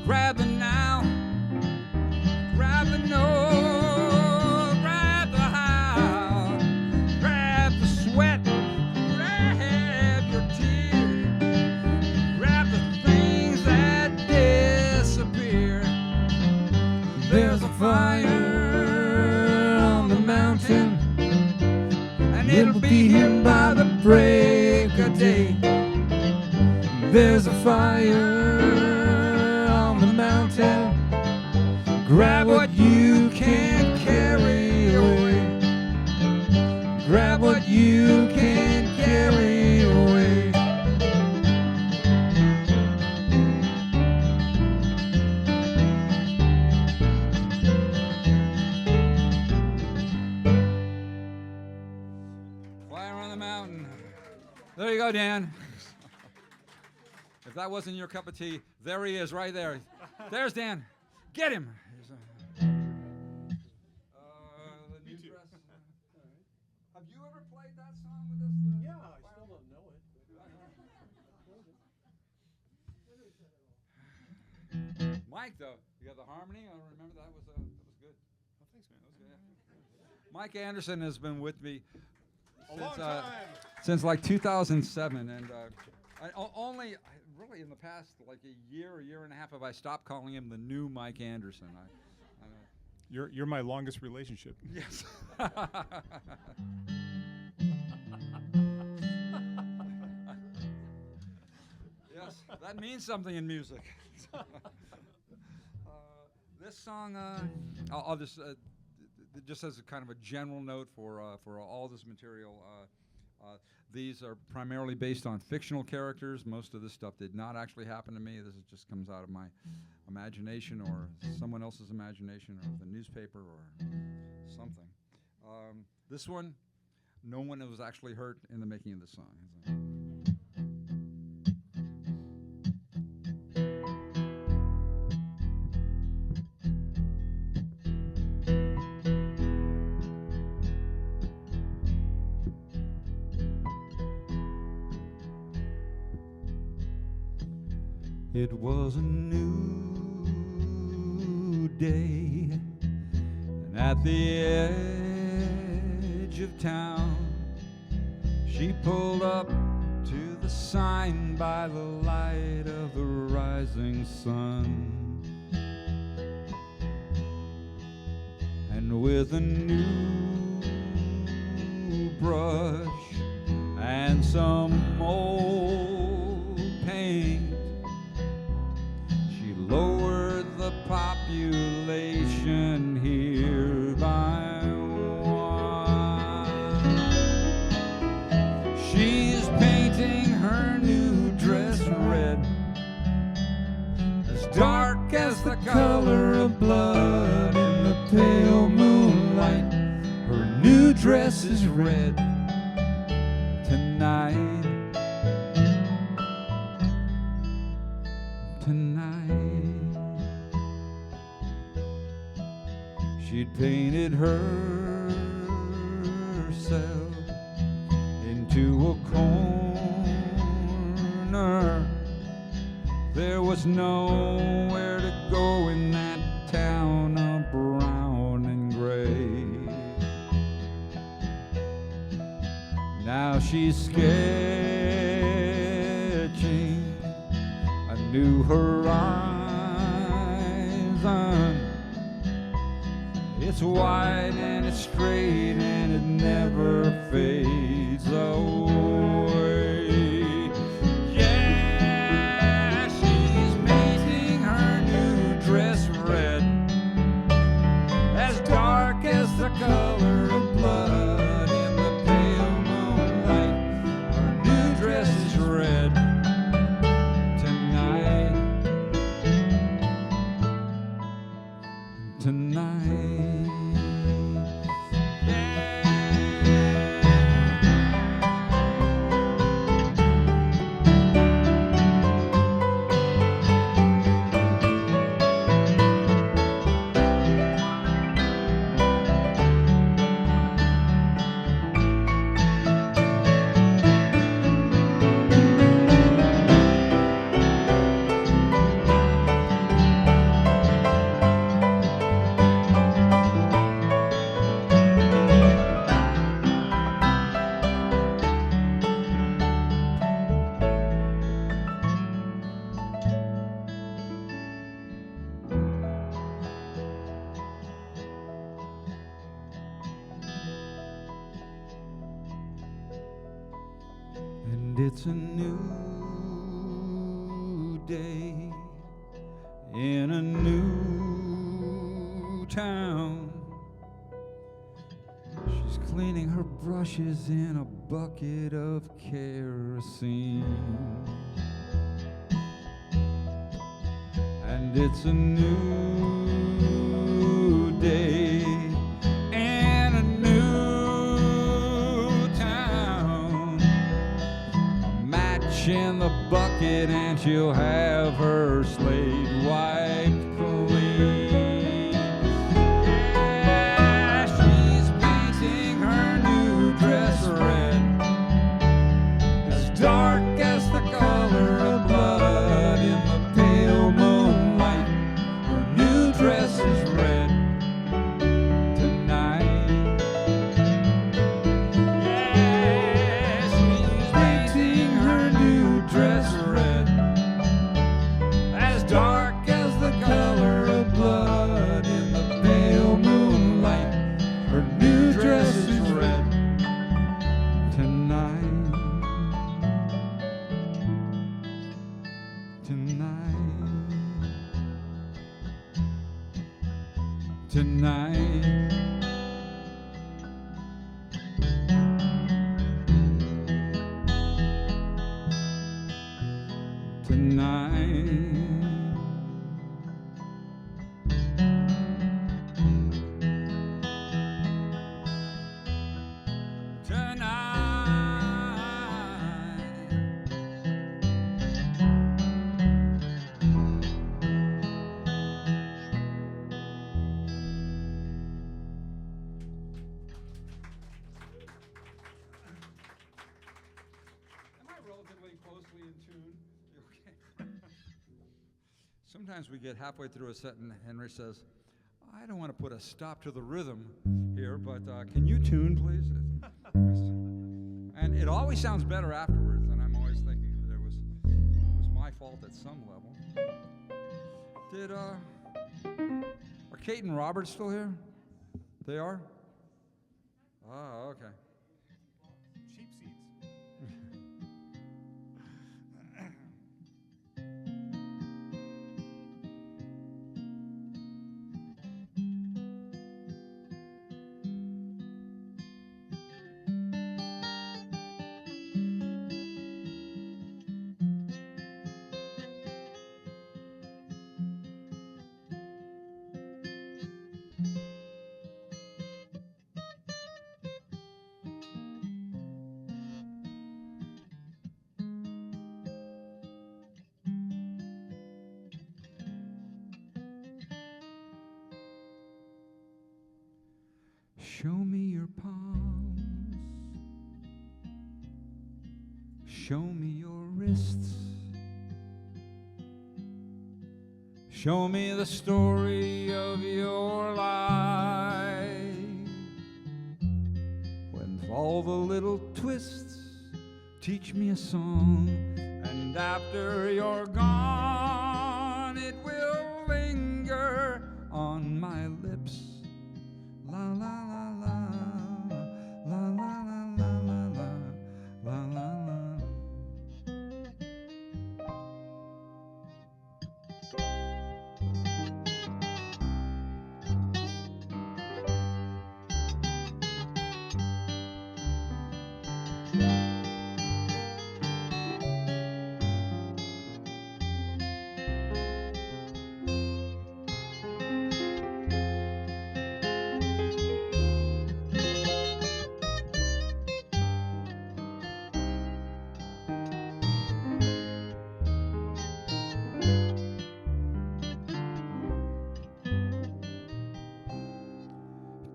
grab the now, grab the no, grab the how, grab the sweat, grab your tears, grab the things that disappear. There's a fire on the mountain, and it'll be here by the break of day. There's a fire on the mountain. Grab what you can't carry away. Grab what you can't carry away. Fire on the mountain. There you go, Dan. If that wasn't your cup of tea, there he is, right there. There's Dan. Get him. The new dress. Have you ever played that song with us? Yeah, I still don't know it. Mike, though, you got the harmony. I remember that was good. Oh, thanks, man. That was good. Mike Anderson has been with me A long time. since like 2007, and only really in the past like a year and a half have I stopped calling him the new Mike Anderson. You're my longest relationship. Yes. Yes, that means something in music. This song, I'll just just as a kind of a general note for all this material, these are primarily based on fictional characters. Most of this stuff did not actually happen to me. Just comes out of my imagination or someone else's imagination or the newspaper or something. This one, no one was actually hurt in the making of the song. It was a new day, and at the edge of town, she pulled up to the sign by the light of the rising sun. And with a new brush and some old paint, lowered the population here by one. She's painting her new dress red, as dark as the color of blood in the pale moonlight. Her new dress is red tonight. She'd painted herself into a corner. There was nowhere to go in that town of brown and gray. Now she's sketching a new horizon. It's wide and it's straight and it never fades away. Yeah, she's painting her new dress red, as dark as the color of blood in the pale moonlight. Her new dress is red tonight. Tonight. It's a new day in a new town. She's cleaning her brushes in a bucket of kerosene. And it's a new day in a new town. A match in the bucket and she'll have her slate wiped clean. Yeah, she's painting her new dress red, as dark as the color of blood in the pale moonlight. Her new dress is red tonight. Yeah, she's painting her new dress red, as dark as the color of blood in the pale moonlight. Her new dress is red tonight. Tonight. Sometimes we get halfway through a set and Henry says, I don't want to put a stop to the rhythm here, but can you tune, please? And it always sounds better afterwards, and I'm always thinking that it was my fault at some level. Are Kate and Robert still here? They are? Oh, okay. Cheap seats. Show me your palms. Show me your wrists. Show me the story of your life. When all the little twists teach me a song, and after you're gone, it will linger on my lips. La la la la, la la la la la, la la la.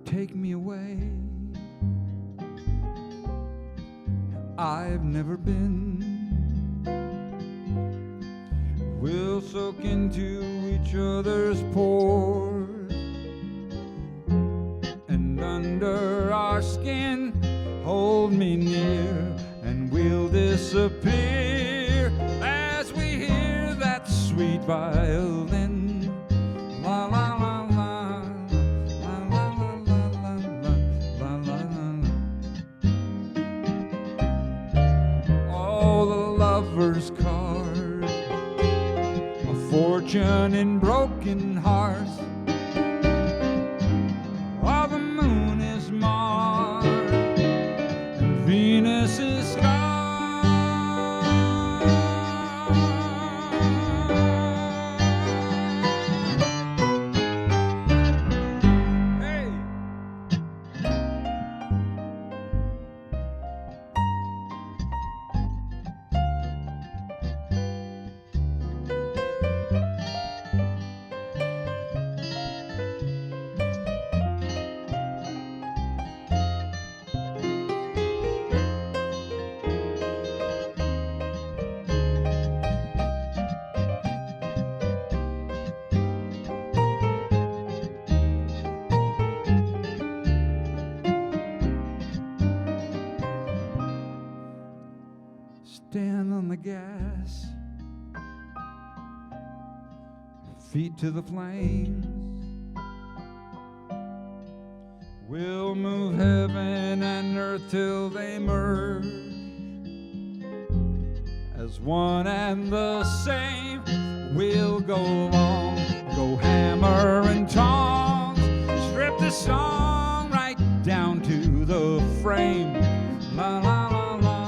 Take me away. I've never been. We'll soak into each other's pores, and under our skin, hold me near, and we'll disappear as we hear that sweet violin. La la la la. Lover's card, a fortune in broken hearts. While the moon is Mars and Venus is sky. Hey! Stand on the gas, feet to the flames. We'll move heaven and earth till they merge as one and the same. We'll go along, go hammer and tongs, strip the song right down to the frame. La la la la.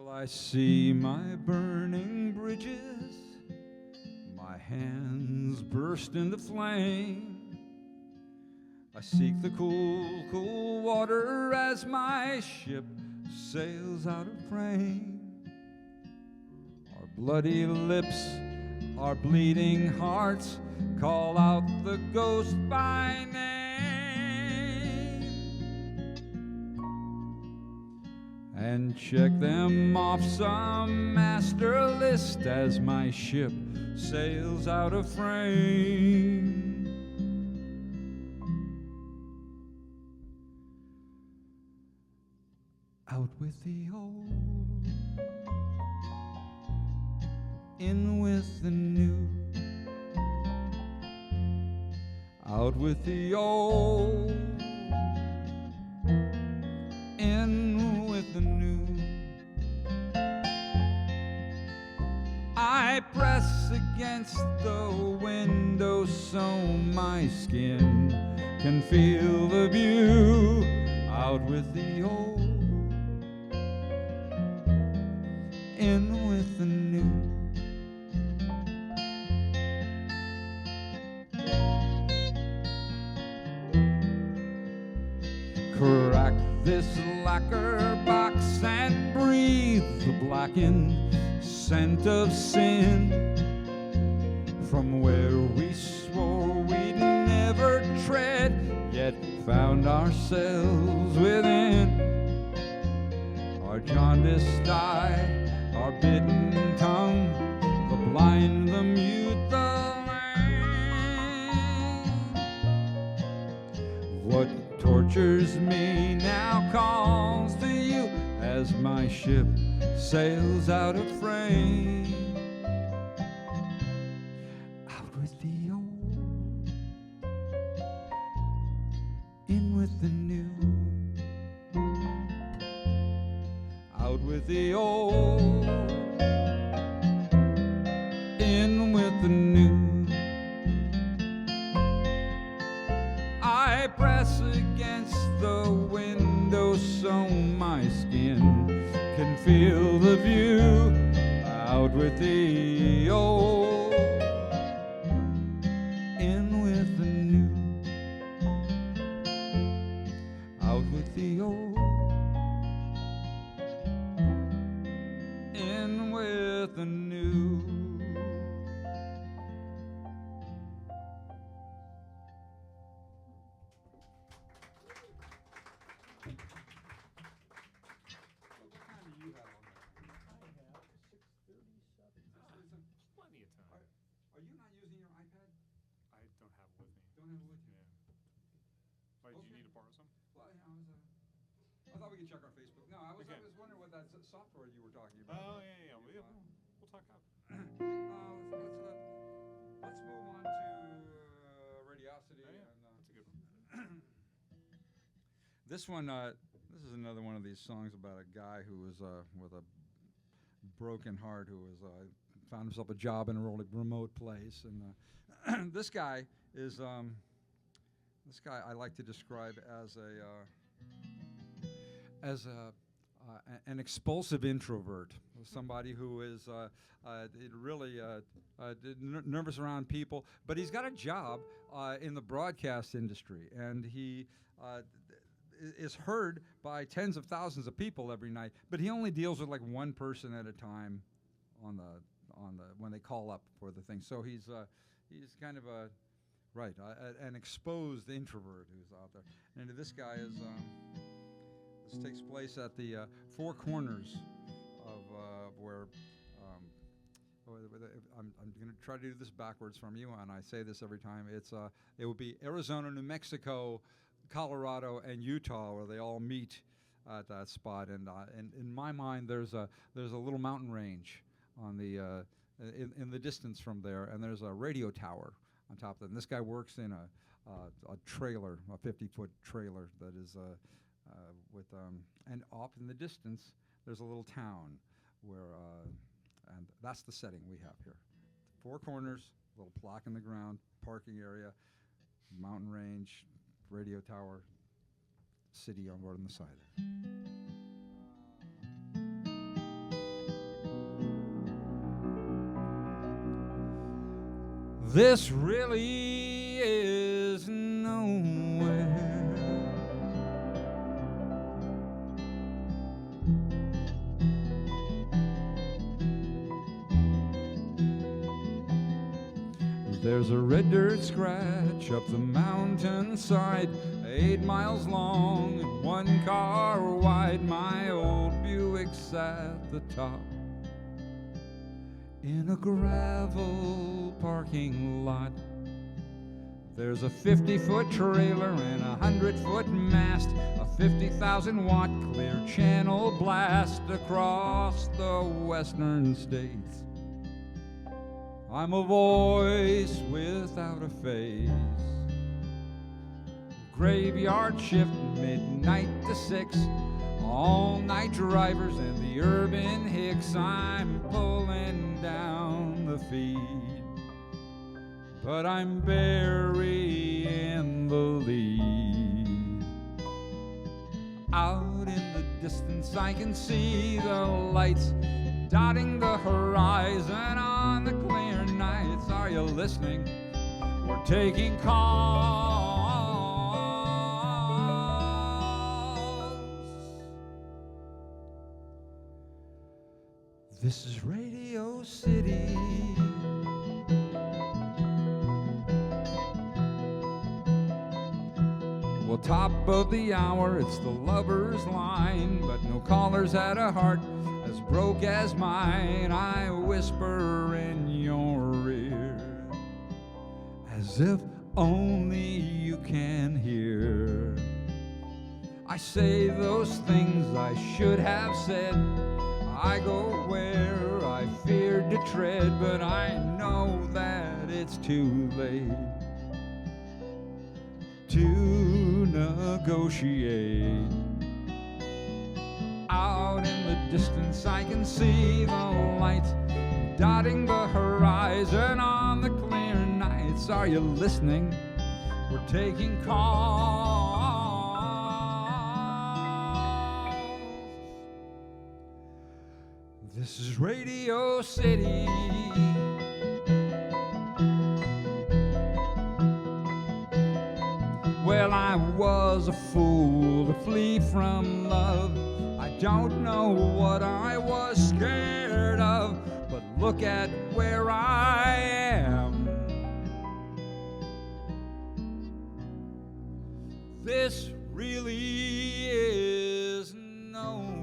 I see my burning bridges, hands burst into flame. I seek the cool, cool water as my ship sails out of frame. Our bloody lips, our bleeding hearts call out the ghost by name and check them off some master list as my ship sails out of frame. Out with the old, in with the new. Out with the old, in with the new. I press against the window so my skin can feel the view. Out with the old, in with the new. Crack this lacquer box and breathe the blackened scent of sin from where we swore we'd never tread, yet found ourselves within. Our jaundiced eye, our bitten tongue, the blind, the mute, the lame. What tortures me now calls to you as my ship sails out of frame. Out with the old, in with the new. Out with the old, in with the new. I press against the window so my skin can feel the view. Out with the old, in with the new. Out with the old, in with the new. Plenty of time. Are you not using your iPad? I don't have it with me. Don't have it with you? Yeah. Why, do you Okay. need to borrow some? Well, yeah, I thought we could check our Facebook. No, I was Okay. wondering what that software you were talking about. Oh, yeah. We'll talk out. Let's move on to Radiosity. Oh, yeah. And, That's a good one. this one, this is another one of these songs about a guy who was with a broken heart who was found himself a job in a really remote place, and this guy is I like to describe as an expulsive introvert, somebody who is really nervous around people, but he's got a job in the broadcast industry, and he is heard by tens of thousands of people every night, but he only deals with like one person at a time on the when they call up for the thing. So he's kind of an exposed introvert who's out there. And this guy is this takes place at the Four Corners of where I'm going to try to do this backwards from you, and I say this every time. It would be Arizona, New Mexico, Colorado, and Utah, where they all meet at that spot. And in my mind, there's a little mountain range on the in the distance from there, and there's a radio tower on top of it. And this guy works in a trailer, a 50-foot trailer that is and off in the distance, there's a little town where and that's the setting we have here. Four Corners, little plaque in the ground, parking area, mountain range, radio tower, city on the side there. This really is nowhere. There's a red dirt scratch up the mountainside, 8 miles long and 1 car wide. My old Buick's at the top in a gravel parking lot. There's a 50-foot trailer and a 100-foot mast, a 50,000-watt clear channel blast across the western states. I'm a voice without a face. Graveyard shift, midnight to 6. All-night drivers and the urban hicks. I'm pulling down the feed, but I'm burying the lead. Out in the distance I can see the lights dotting the horizon on the clear nights. Are you listening? We're taking calls. This is Radio City. Well, top of the hour, it's the lover's line, but no callers had a heart as broke as mine. I whisper in your ear, as if only you can hear. I say those things I should have said. I go where I feared to tread, but I know that it's too late to negotiate. Out in the distance I can see the lights dotting the horizon on the clear nights. Are you listening? We're taking calls. This is Radio City. Well, I was a fool to flee from love. I don't know what I was scared of, but look at where I am. This really is nowhere.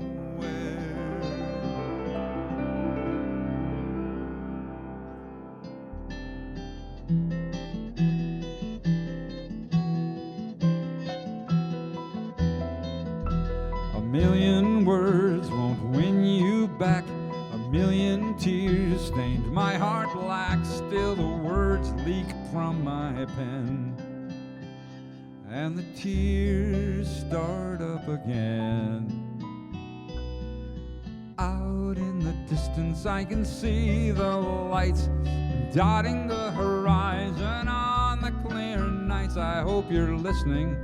A million words won't win you back. A million tears stained my heart black. Still the words leak from my pen, and the tears start up again. Out in the distance I can see the lights dotting the horizon on the clear nights. I hope you're listening.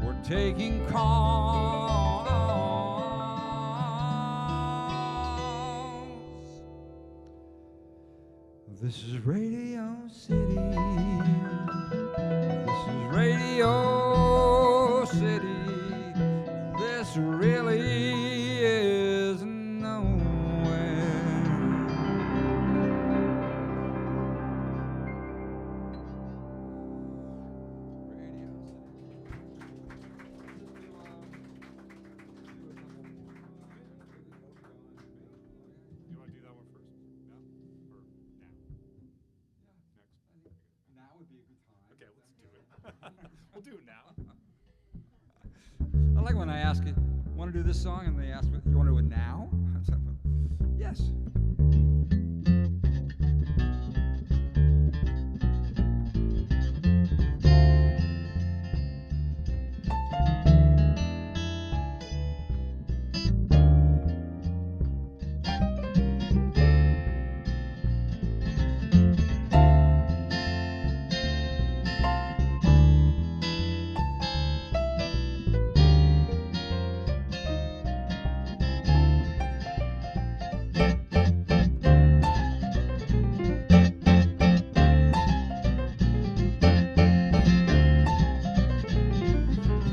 We're taking calls. This is Radio City. This is Radio City. This really is nowhere. Radio You want to do that one first? Now? Or now? Next? Now would be a good time. Okay, let's do it. We'll do it now. I like when I ask it, want to do this song? And they ask, you want to do it now? I was like, well, yes.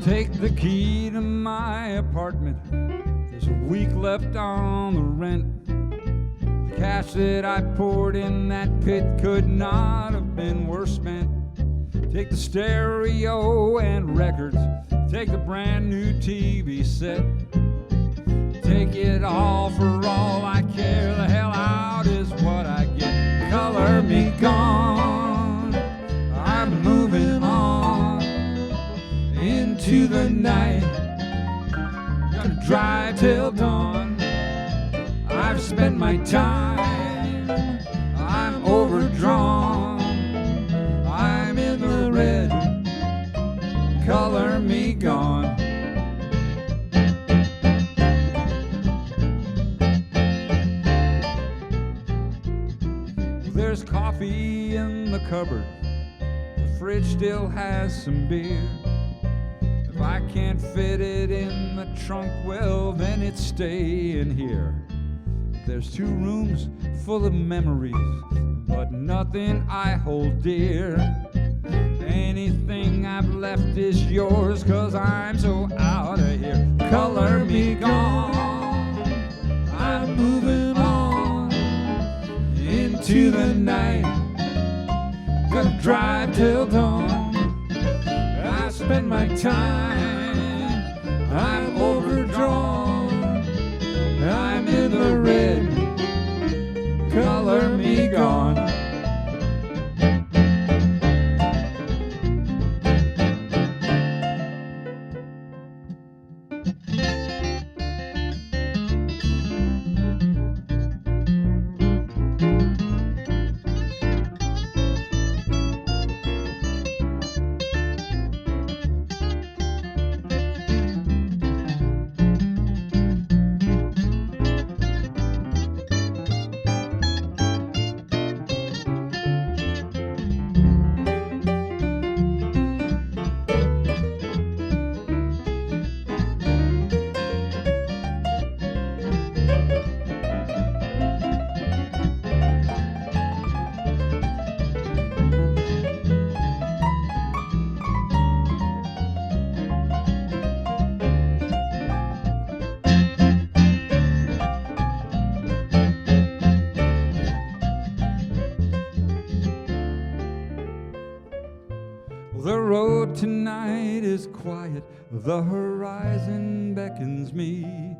Take the key to my apartment. There's a week left on the rent. The cash that I poured in that pit could not have been worse spent. Take the stereo and records. Take the brand new TV set. Take it all for all I care. The hell out is what I get. Color me gone. I'm moving on into the night. Gonna drive till dawn. I've spent my time. I'm overdrawn. I'm in the red. Color me gone. There's coffee in the cupboard. The fridge still has some beer. If I can't fit it in the trunk, well, then it's staying here. There's 2 rooms full of memories, but nothing I hold dear. Anything I've left is yours, 'cause I'm so out of here. Color me gone. I'm moving on into the night. Gonna drive till dawn. I spend my time. I'm overdrawn. I'm in the red. Color me gone. The road tonight is quiet, the horizon beckons me.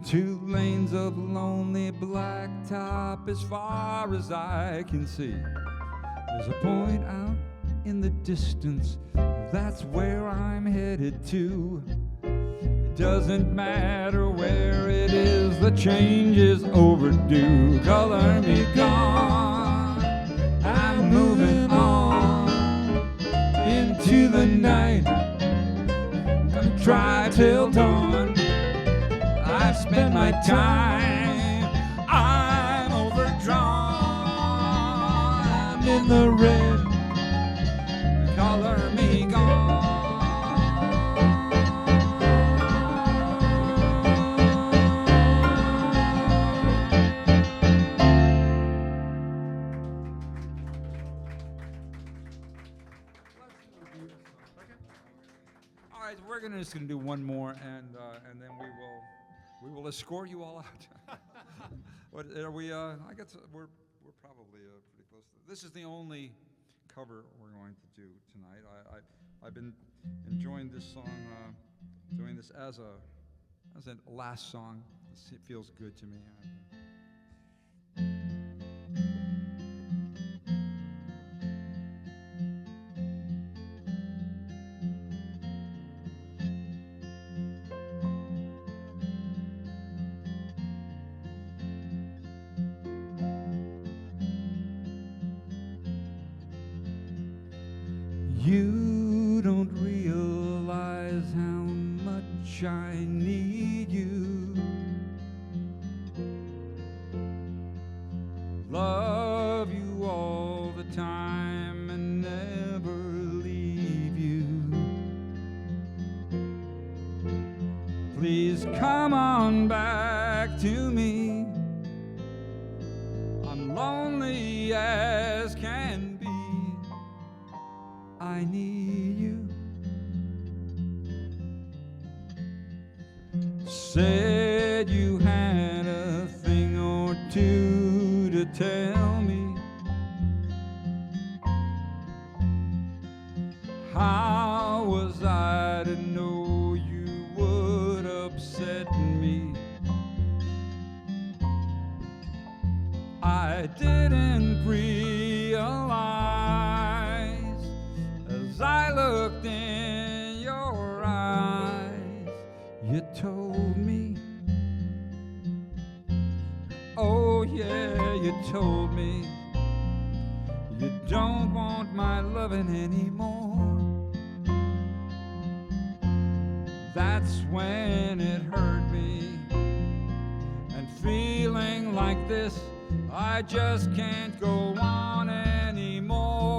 2 lanes of lonely blacktop as far as I can see. There's a point out in the distance, that's where I'm headed to. It doesn't matter where it is, the change is overdue. Color me gone, I'm moving on into the night. Gonna try till dawn. I've spent my time. I'm overdrawn. I'm in the red. Color me gone. We're just gonna do one more, and then we will escort you all out. What are we? I guess we're probably pretty close to. This is the only cover we're going to do tonight. I've been enjoying this song, doing this as a last song. It feels good to me. You don't realize how much I need you. Love you all the time and never leave you. Please come on back to me. I'm lonely as can be. I need you. said you had a thing or two to tell me. How was I to know you would upset me? I didn't realize as I looked in your eyes. You told me, oh yeah, you told me you don't want my loving anymore. That's when it hurt me, and feeling like this, I just can't go on anymore.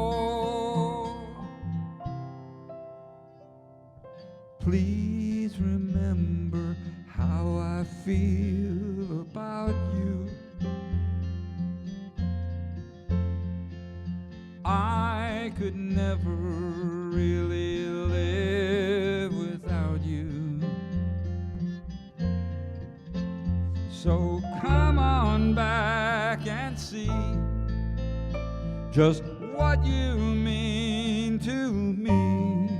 Please remember how I feel about you. I could never really live without you. So come on back and see just what you mean to me.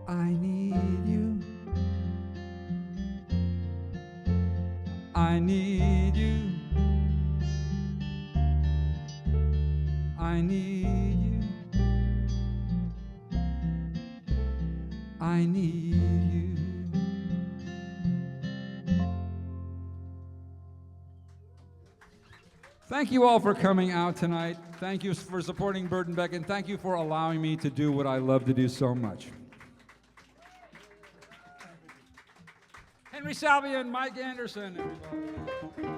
I need you. I need you. I need you. I need you. Thank you all for coming out tonight. Thank you for supporting Bird and Beckett. Thank you for allowing me to do what I love to do so much. Henry Salvia and Mike Anderson, everybody.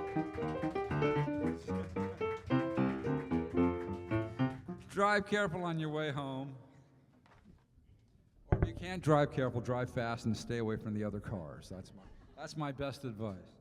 Drive careful on your way home. Or if you can't drive careful, drive fast and stay away from the other cars. That's my best advice.